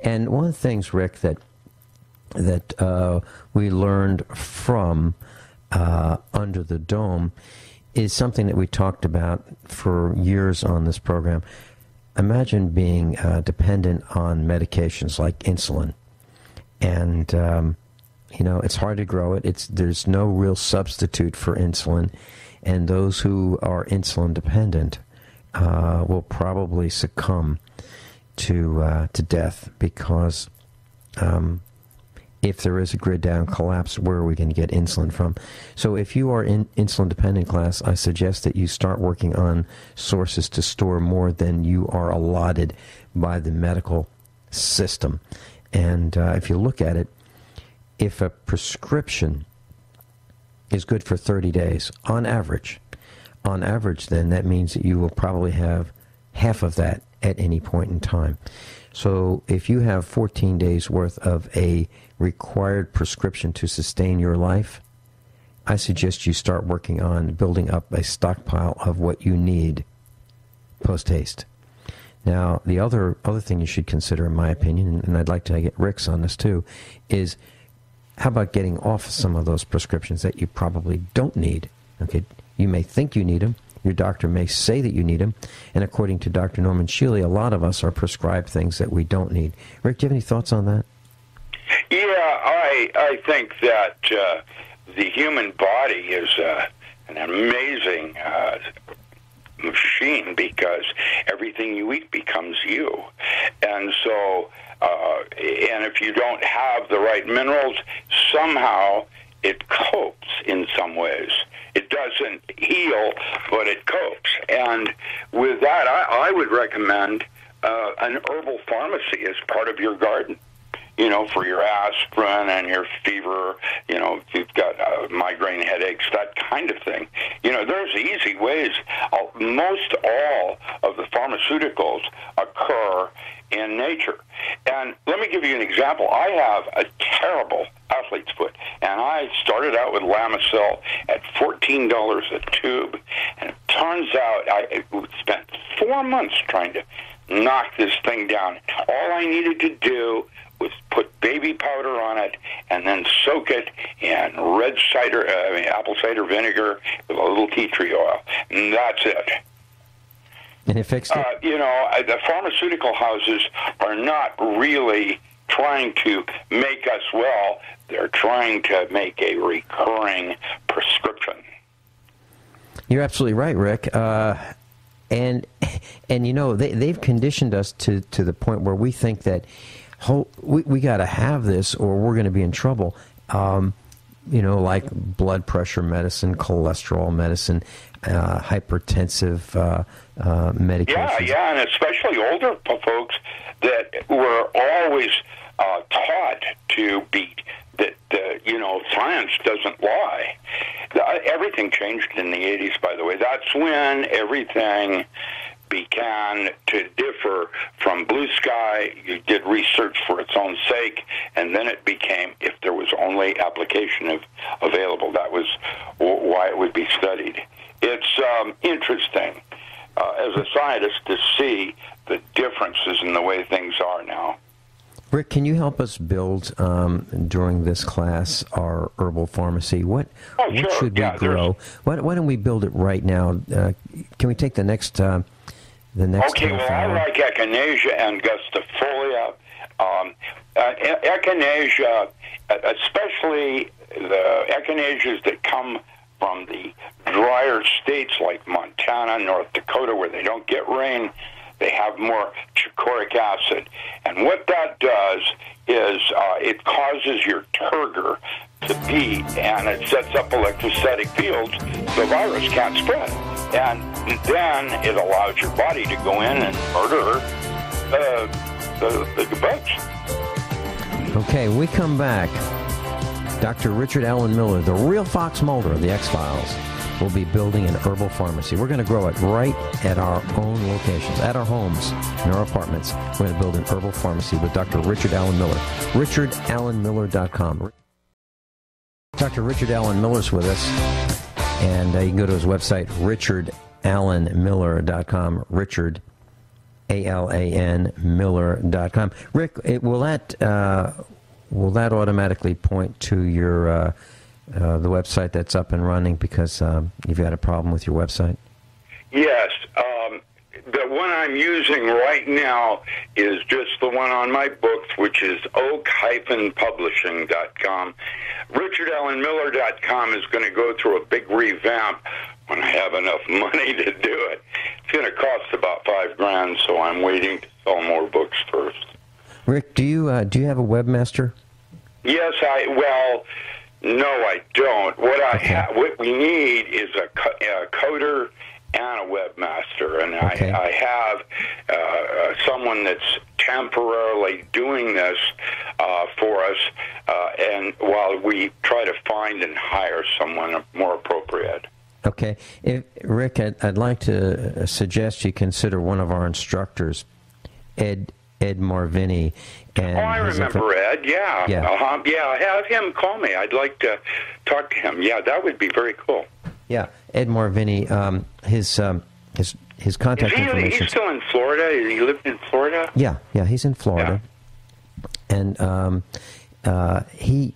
And one of the things, Rick, that we learned from Under the Dome is something that we talked about for years on this program. Imagine being dependent on medications like insulin. And, it's hard to grow it. There's no real substitute for insulin. And those who are insulin dependent will probably succumb to death because if there is a grid down collapse, where are we going to get insulin from? So if you are in insulin dependent class, I suggest that you start working on sources to store more than you are allotted by the medical system. And if you look at it, if a prescription is good for 30 days, on average, then that means that you will probably have half of that at any point in time. So if you have 14 days worth of a required prescription to sustain your life, I suggest you start working on building up a stockpile of what you need post-haste. Now, the other thing you should consider, in my opinion, and I'd like to get Rick's on this too, is how about getting off some of those prescriptions that you probably don't need? Okay, you may think you need them. Your doctor may say that you need them. And according to Dr. Norman Shealy, a lot of us are prescribed things that we don't need. Rick, do you have any thoughts on that? Yeah, I think that the human body is an amazing machine because everything you eat becomes you. And so, and if you don't have the right minerals, somehow it copes in some ways. It doesn't heal, but it copes. And with that, I would recommend an herbal pharmacy as part of your garden. For your aspirin and your fever, if you've got migraine headaches, that kind of thing. There's easy ways. Most all of the pharmaceuticals occur in nature. And let me give you an example. I have a terrible athlete's foot, and I started out with Lamisil at $14 a tube, and it turns out I spent 4 months trying to knock this thing down. All I needed to do was put baby powder on it and then soak it in apple cider vinegar with a little tea tree oil. And that's it. And it fixed it? The pharmaceutical houses are not really trying to make us well. They're trying to make a recurring prescription. You're absolutely right, Rick. And they've conditioned us to the point where we think that we got to have this or we're going to be in trouble. Like blood pressure medicine, cholesterol medicine, hypertensive medications. Yeah, and especially older folks that were always taught to be that, science doesn't lie. Everything changed in the 80s, by the way. That's when everything began to differ from blue sky. You did research for its own sake, and then it became if there was only application available. That was why it would be studied. It's interesting as a scientist to see the differences in the way things are now. Rick, can you help us build, during this class, our herbal pharmacy? What should we grow? Why don't we build it right now? Can we take the next okay, well, I like echinacea and gustifolia. Echinacea, especially the echinaceas that come from the drier states like Montana, North Dakota, where they don't get rain, they have more chicoric acid. And what that does is it causes your turgor to beat, and it sets up electrostatic fields so the virus can't spread. And then it allows your body to go in and murder the bugs. Okay, when we come back, Dr. Richard Allen Miller, the real Fox Mulder of the X-Files, we'll be building an herbal pharmacy. We're going to grow it right at our own locations, at our homes, in our apartments. We're going to build an herbal pharmacy with Dr. Richard Allen Miller. RichardAllenMiller.com. Dr. Richard Allen Miller's with us, and you can go to his website, RichardAllenMiller.com. Richard, A-L-A-N, Miller.com. Rick, will that automatically point to your the website that's up and running because you've got a problem with your website? Yes. The one I'm using right now is just the one on my books, which is oak-publishing.com. RichardAllenMiller.com is going to go through a big revamp when I have enough money to do it. It's going to cost about $5,000, so I'm waiting to sell more books first. Rick, do you have a webmaster? Yes, no, I don't. What we need is a coder and a webmaster, and okay. I have someone that's temporarily doing this for us, and while we try to find and hire someone more appropriate. Okay. Rick, I'd like to suggest you consider one of our instructors, Ed Marvini. And I remember Ed, yeah. Yeah. Yeah, have him call me. I'd like to talk to him. Yeah, that would be very cool. Yeah, Ed Marvini, his contact information. He's still in Florida? He lived in Florida? Yeah, he's in Florida. Yeah. And he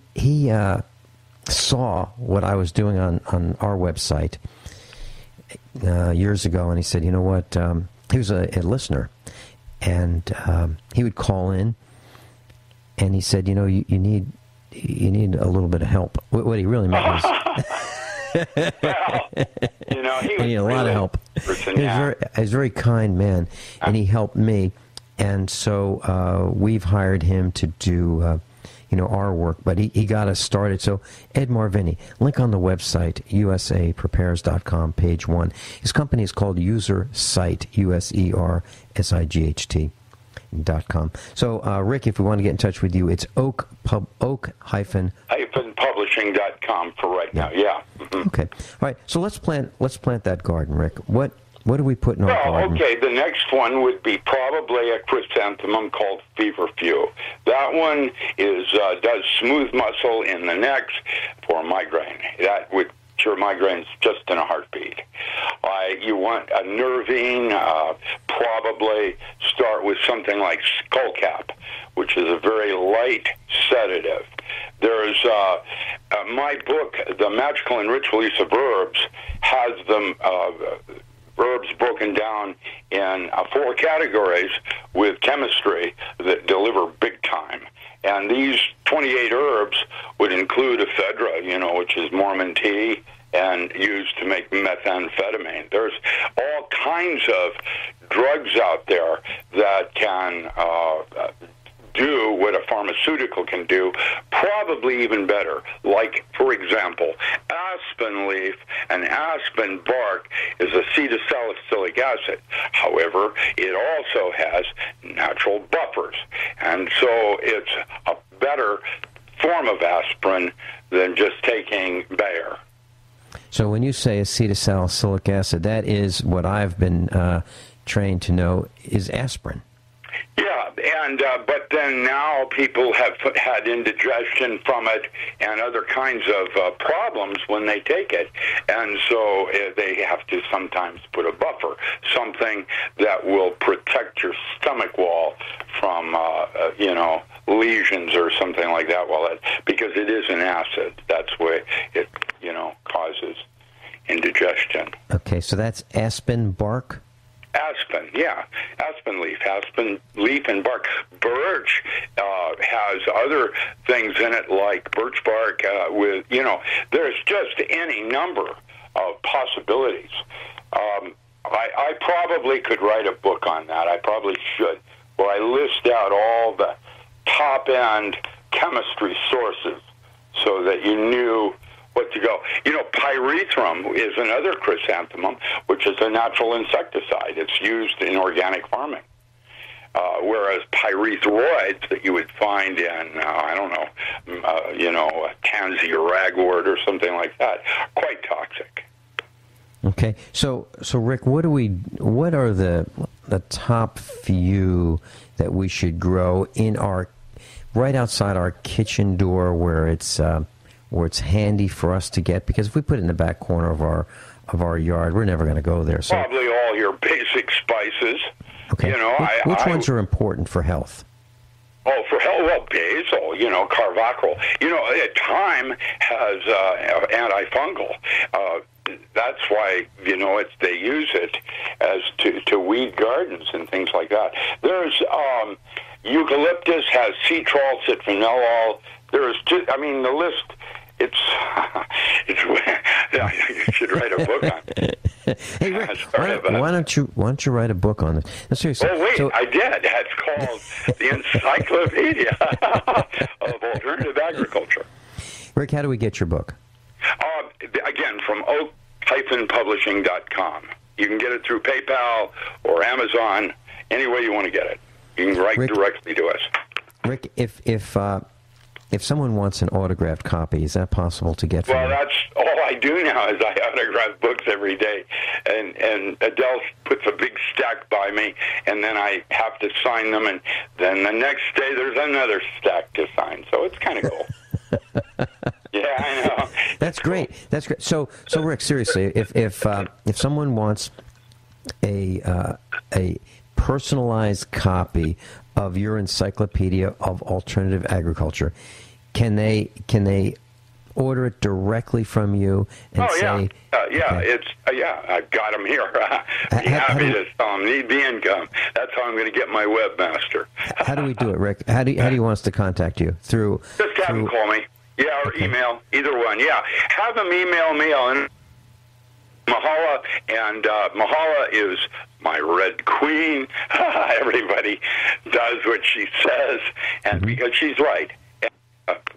saw what I was doing on our website years ago, and he said, you know what, he was a listener, and he would call in, and he said, you know, you need a little bit of help. What he really meant was... Well, you know, he need a lot of help. He's a very kind man, and he helped me, and so we've hired him to do our work, but he got us started. So Ed Marvini, link on the website, usaprepares.com, page 1. His company is called UserSight, USERSIGHT.com. So, Rick, if we want to get in touch with you, it's oak-publishing.com for right now. Yeah. Mm-hmm. Okay. All right. So let's plant that garden, Rick. What do we put in our garden? Okay. The next one would be probably a chrysanthemum called feverfew. That one does smooth muscle in the neck for migraine. That would cure migraines just in a heartbeat. You want a nervine, probably start with something like skullcap, which is a very light sedative. There's my book, The Magical and Ritual Use of Herbs, has them herbs broken down in 4 categories with chemistry that deliver big time. And these 28 herbs would include ephedra, which is Mormon tea, and used to make methamphetamine. There's all kinds of drugs out there that can do what a pharmaceutical can do, probably even better. Like, for example, aspen leaf and aspen bark is acetylsalicylic acid. However, it also has natural buffers, and so it's a better form of aspirin than just taking Bayer. So when you say acetylsalicylic acid, that is what I've been trained to know is aspirin. Yeah, and but then now people have had indigestion from it and other kinds of problems when they take it, and so they have to sometimes put a buffer, something that will protect your stomach wall from lesions or something like that. Because it is an acid, that's why it causes indigestion. Okay, so that's aspen bark. Aspen, yeah. Aspen leaf and bark. Birch has other things in it like birch bark there's just any number of possibilities. I probably could write a book on that. I probably should. Where I list out all the top-end chemistry sources so that you knew what to go. Pyrethrum is another chrysanthemum, which is a natural insecticide. It's used in organic farming. Whereas pyrethroids that you would find in, tansy or ragwort or something like that, quite toxic. Okay, so Rick, what are the top few that we should grow in right outside our kitchen door, where it's handy for us to get? Because if we put it in the back corner of our yard, we're never going to go there. So probably all your basic spices. Okay, which ones are important for health? Oh, for health, well, basil, carvacrol. Thyme has antifungal. That's why, they use it as to weed gardens and things like that. There's eucalyptus has citral, citronellol. There's just, the list. It's you should write a book on it. Hey, Rick, why don't you write a book on this? No, seriously. Oh, wait, I did. It's called The Encyclopedia of Alternative Agriculture. Rick, how do we get your book? Again, from oak-publishing.com. You can get it through PayPal or Amazon, any way you want to get it. You can write directly to us. Rick, if someone wants an autographed copy, is that possible to get? Well, that's all I do now is I autograph books every day, and Adele puts a big stack by me, and then I have to sign them, and then the next day there's another stack to sign. So it's kind of cool. Yeah, I know. That's great. That's great. So Rick, seriously, if someone wants a personalized copy of your Encyclopedia of Alternative Agriculture, can they order it directly from you and say? Okay. I've got them here. Be happy to sell them. Need the income. That's how I'm going to get my webmaster. How do we do it, Rick? How do you want us to contact you? Just have them call me. Yeah, or email. Either one. Yeah, have them email me on Mahala, and Mahala is my red queen. Everybody does what she says, and because she's right,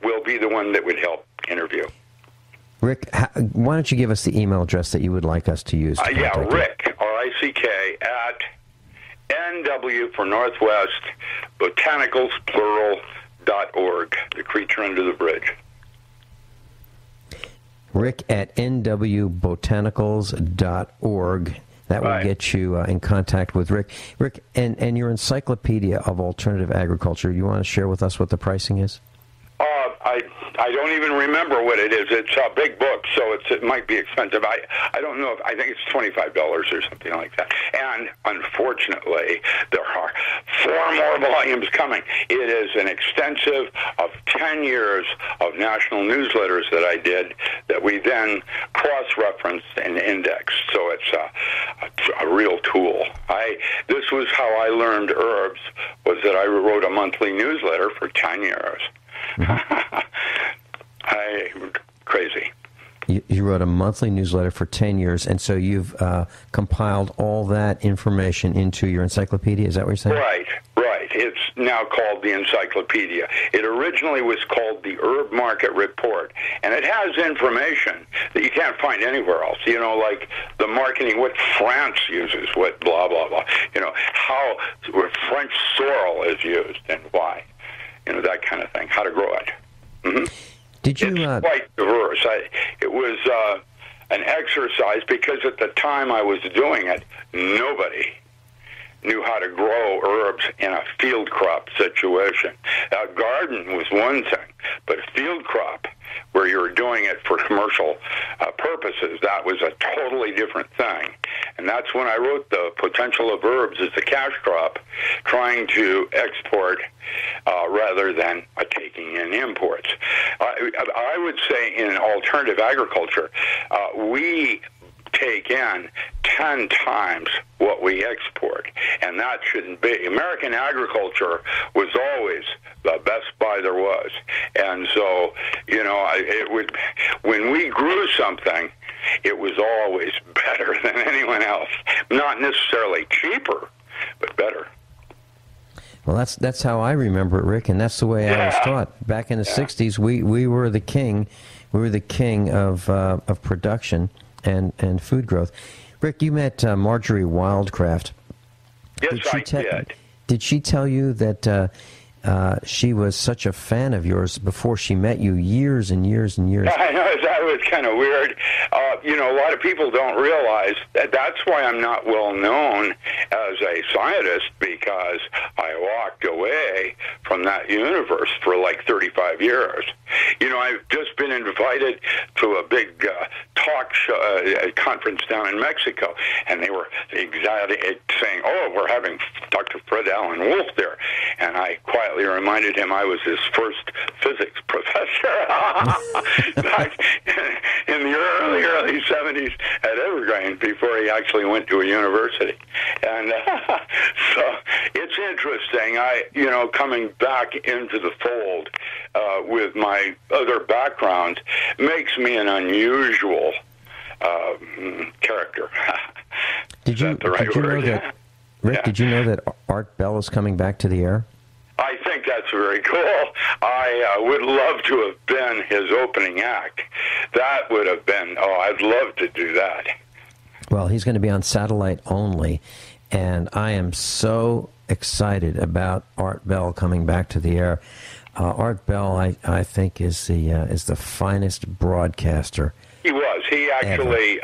will be the one that would help interview. Rick, why don't you give us the email address that you would like us to use? Rick, R-I-C-K, at NW for Northwest, botanicals, plural.org, the creature under the bridge. Rick at nwbotanicals.org. That will get you in contact with Rick. Rick, and your Encyclopedia of Alternative Agriculture, you want to share with us what the pricing is? I don't even remember what it is. It's a big book, so it might be expensive. I don't know. I think it's $25 or something like that. And unfortunately, there are 4 more volumes coming. It is an extensive of 10 years of national newsletters that I did that we then cross-referenced and indexed. So it's a real tool. This was how I learned herbs, was that I wrote a monthly newsletter for 10 years. Crazy. You wrote a monthly newsletter for 10 years, and so you've compiled all that information into your encyclopedia. Is that what you're saying? Right. It's now called the Encyclopedia. It originally was called the Herb Market Report, and it has information that you can't find anywhere else. Like the marketing, what France uses, what blah, blah, blah. How French sorrel is used and why. That kind of thing, how to grow it. Mm-hmm. Did you? It's quite diverse. It was an exercise because at the time I was doing it, nobody knew how to grow herbs in a field crop situation. A garden was one thing, but a field crop, where you were doing it for commercial purposes, that was a totally different thing. And that's when I wrote The Potential of Herbs as a Cash Crop, trying to export rather than taking in imports. I would say in alternative agriculture, we take in 10 times what we export, and that shouldn't be. American agriculture was always the best buy there was, and so when we grew something, it was always better than anyone else. Not necessarily cheaper, but better. Well, that's how I remember it, Rick, and that's the way I was taught. Back in the 60s, we were the king. We were the king of production and food growth. Rick, you met Marjorie Wildcraft. Yes, I did. Did she tell you that she was such a fan of yours before she met you, years and years and years. I know, that was kind of weird. A lot of people don't realize that's why I'm not well known as a scientist, because I walked away from that universe for like 35 years. I've just been invited to a big talk show, conference down in Mexico, and they were saying, "Oh, we're having Dr. Fred Alan Wolf there," and I quietly reminded him I was his first physics professor back in the early 70s at Evergreen, before he actually went to a university. And so it's interesting. Coming back into the fold with my other background makes me an unusual character. Did you know that, Rick? Yeah. Did you know that Art Bell is coming back to the air? I think that's very cool. I would love to have been his opening act. That would have been, I'd love to do that. Well, he's going to be on satellite only, and I am so excited about Art Bell coming back to the air. Art Bell, I think, is the finest broadcaster. He was. He actually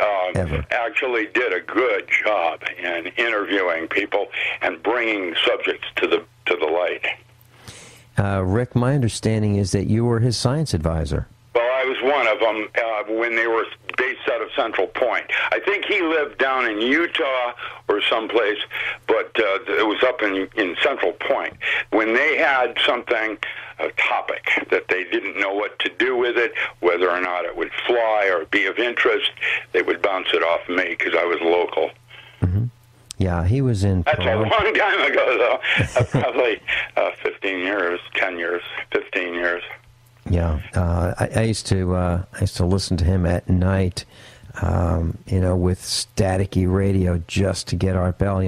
did a good job in interviewing people and bringing subjects to the light. Rick, my understanding is that you were his science advisor. Well, I was one of them when they were based out of Central Point. I think he lived down in Utah or someplace, but it was up in Central Point. When they had a topic that they didn't know what to do with it, whether or not it would fly or be of interest, they would bounce it off me because I was local. Mm-hmm. Yeah, he was in... That's a long time ago, though. Probably 15 years. Yeah, I used to listen to him at night, with staticky radio just to get Art Bell.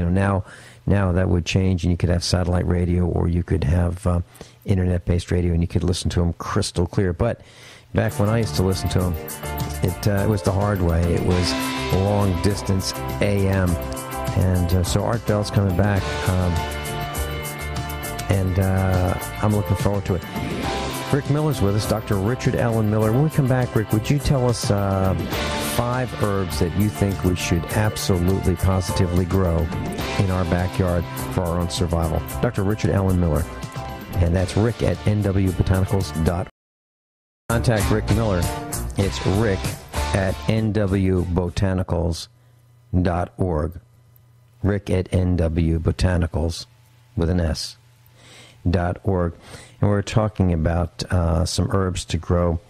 Now that would change, and you could have satellite radio, or you could have internet-based radio, and you could listen to him crystal clear. But back when I used to listen to him, it was the hard way. It was long distance AM, and so Art Bell's coming back, and I'm looking forward to it. Rick Miller's with us, Dr. Richard Allen Miller. When we come back, Rick, would you tell us 5 herbs that you think we should absolutely, positively grow in our backyard for our own survival? Dr. Richard Allen Miller. And that's Rick at nwbotanicals.org. Contact Rick Miller. It's Rick at nwbotanicals.org. Rick at nwbotanicals with an S. .org. And we're talking about some herbs to grow.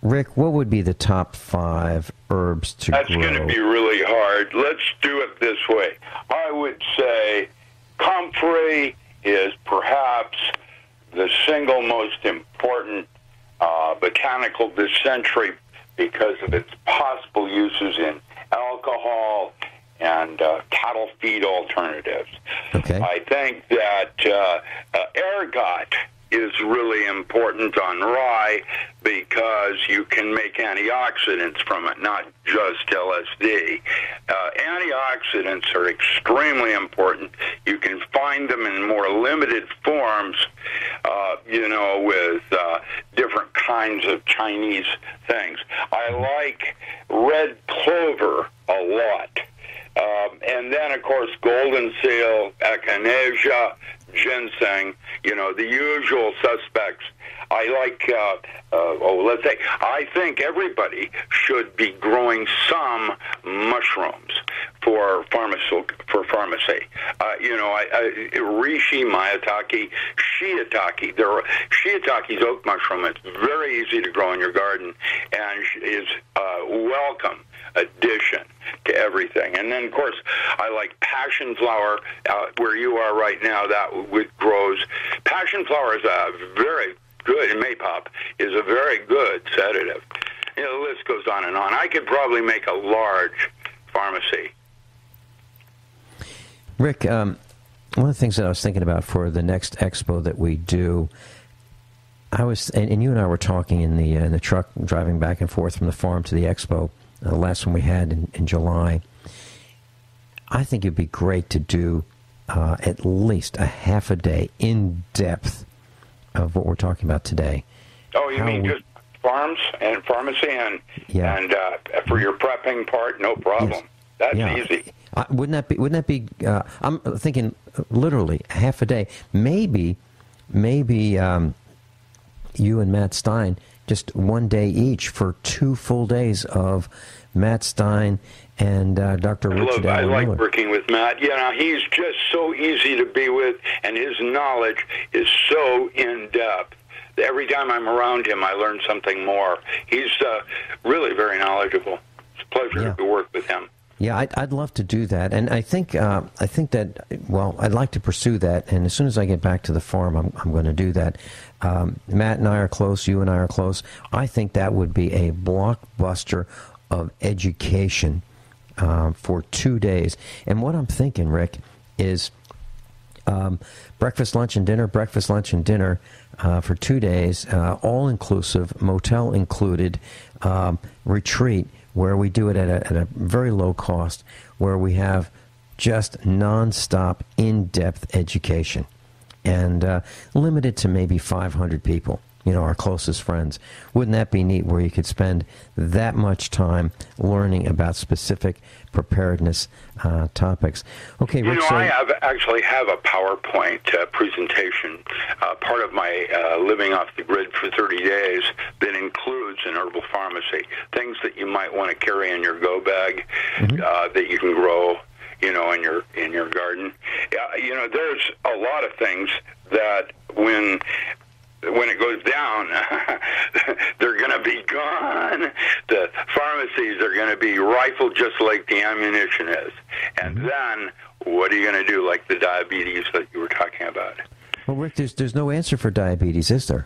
Rick, what would be the top 5 herbs to grow? That's going to be really hard. Let's do it this way. I would say comfrey is perhaps the single most important botanical this century because of its possible uses in alcohol and cattle feed alternatives. Okay. I think that ergot is really important on rye because you can make antioxidants from it, not just LSD. Antioxidants are extremely important. You can find them in more limited forms, with different kinds of Chinese things. I like red clover a lot. And then, of course, golden seal, echinacea, ginseng, the usual suspects. I like, I think everybody should be growing some mushrooms for pharmacy. Reishi, maitake, shiitake. Shiitake's oak mushroom. It's very easy to grow in your garden and is welcome addition to everything. And then, of course, I like passion flower. Where you are right now, that grows. Passion flower is a very good, and maypop is a very good sedative. The list goes on and on. I could probably make a large pharmacy. Rick, one of the things that I was thinking about for the next expo that we do, and you and I were talking in the truck driving back and forth from the farm to the expo, the last one we had in July. I think it'd be great to do at least a half a day in depth of what we're talking about today. Oh, you mean just farms and pharmacy and for your prepping part, no problem. Yes. That's easy. Wouldn't that be? I'm thinking literally half a day. Maybe you and Matt Stein just one day each for 2 full days of Matt Stein and Dr. Richard Allen Miller. I like working with Matt. He's just so easy to be with, and his knowledge is so in-depth. Every time I'm around him, I learn something more. He's really very knowledgeable. It's a pleasure to work with him. Yeah, I'd love to do that, and I think that I'd like to pursue that. And as soon as I get back to the farm, I'm going to do that. Matt and I are close. You and I are close. I think that would be a blockbuster of education for 2 days. And what I'm thinking, Rick, is breakfast, lunch, and dinner. Breakfast, lunch, and dinner for 2 days, all inclusive, motel included, retreat, where we do it at a very low cost, where we have just nonstop, in-depth education, and limited to maybe 500 people, our closest friends. Wouldn't that be neat, where you could spend that much time learning about specific preparedness topics? Okay, Rick, I actually have a PowerPoint presentation, part of my living off the grid for 30 days, that includes an herbal pharmacy, things that you might want to carry in your go bag, that you can grow, in your garden. There's a lot of things that when it goes down, they're going to be gone. The pharmacies are going to be rifled just like the ammunition is. And then what are you going to do, like the diabetes that you were talking about? Well, Rick, there's no answer for diabetes, is there?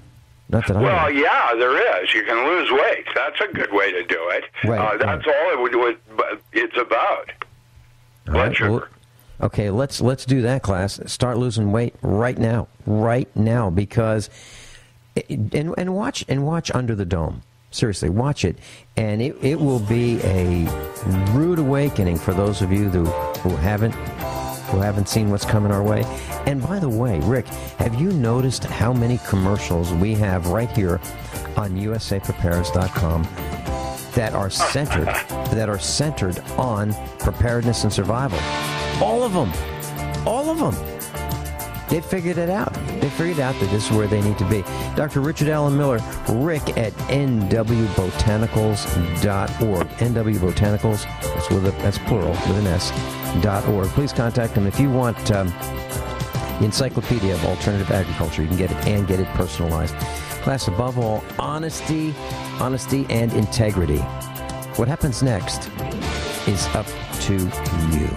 Not that I know. Well, yeah, there is. You can lose weight. That's a good way to do it. Right, that's all it's about. Blood sugar. Well, okay, let's do that, class. Start losing weight right now, because and watch Under the Dome. Seriously, watch it, and it will be a rude awakening for those of you who haven't seen what's coming our way. And by the way, Rick, have you noticed how many commercials we have right here on USAPrepares.com that are centered on preparedness and survival? All of them. They figured it out. They figured out that this is where they need to be. Dr. Richard Allen Miller, Rick at nwbotanicals.org. NWBotanicals, that's plural, with an S, .org. Please contact them if you want the Encyclopedia of Alternative Agriculture. You can get it and get it personalized. Class, above all, honesty and integrity. What happens next is up to you.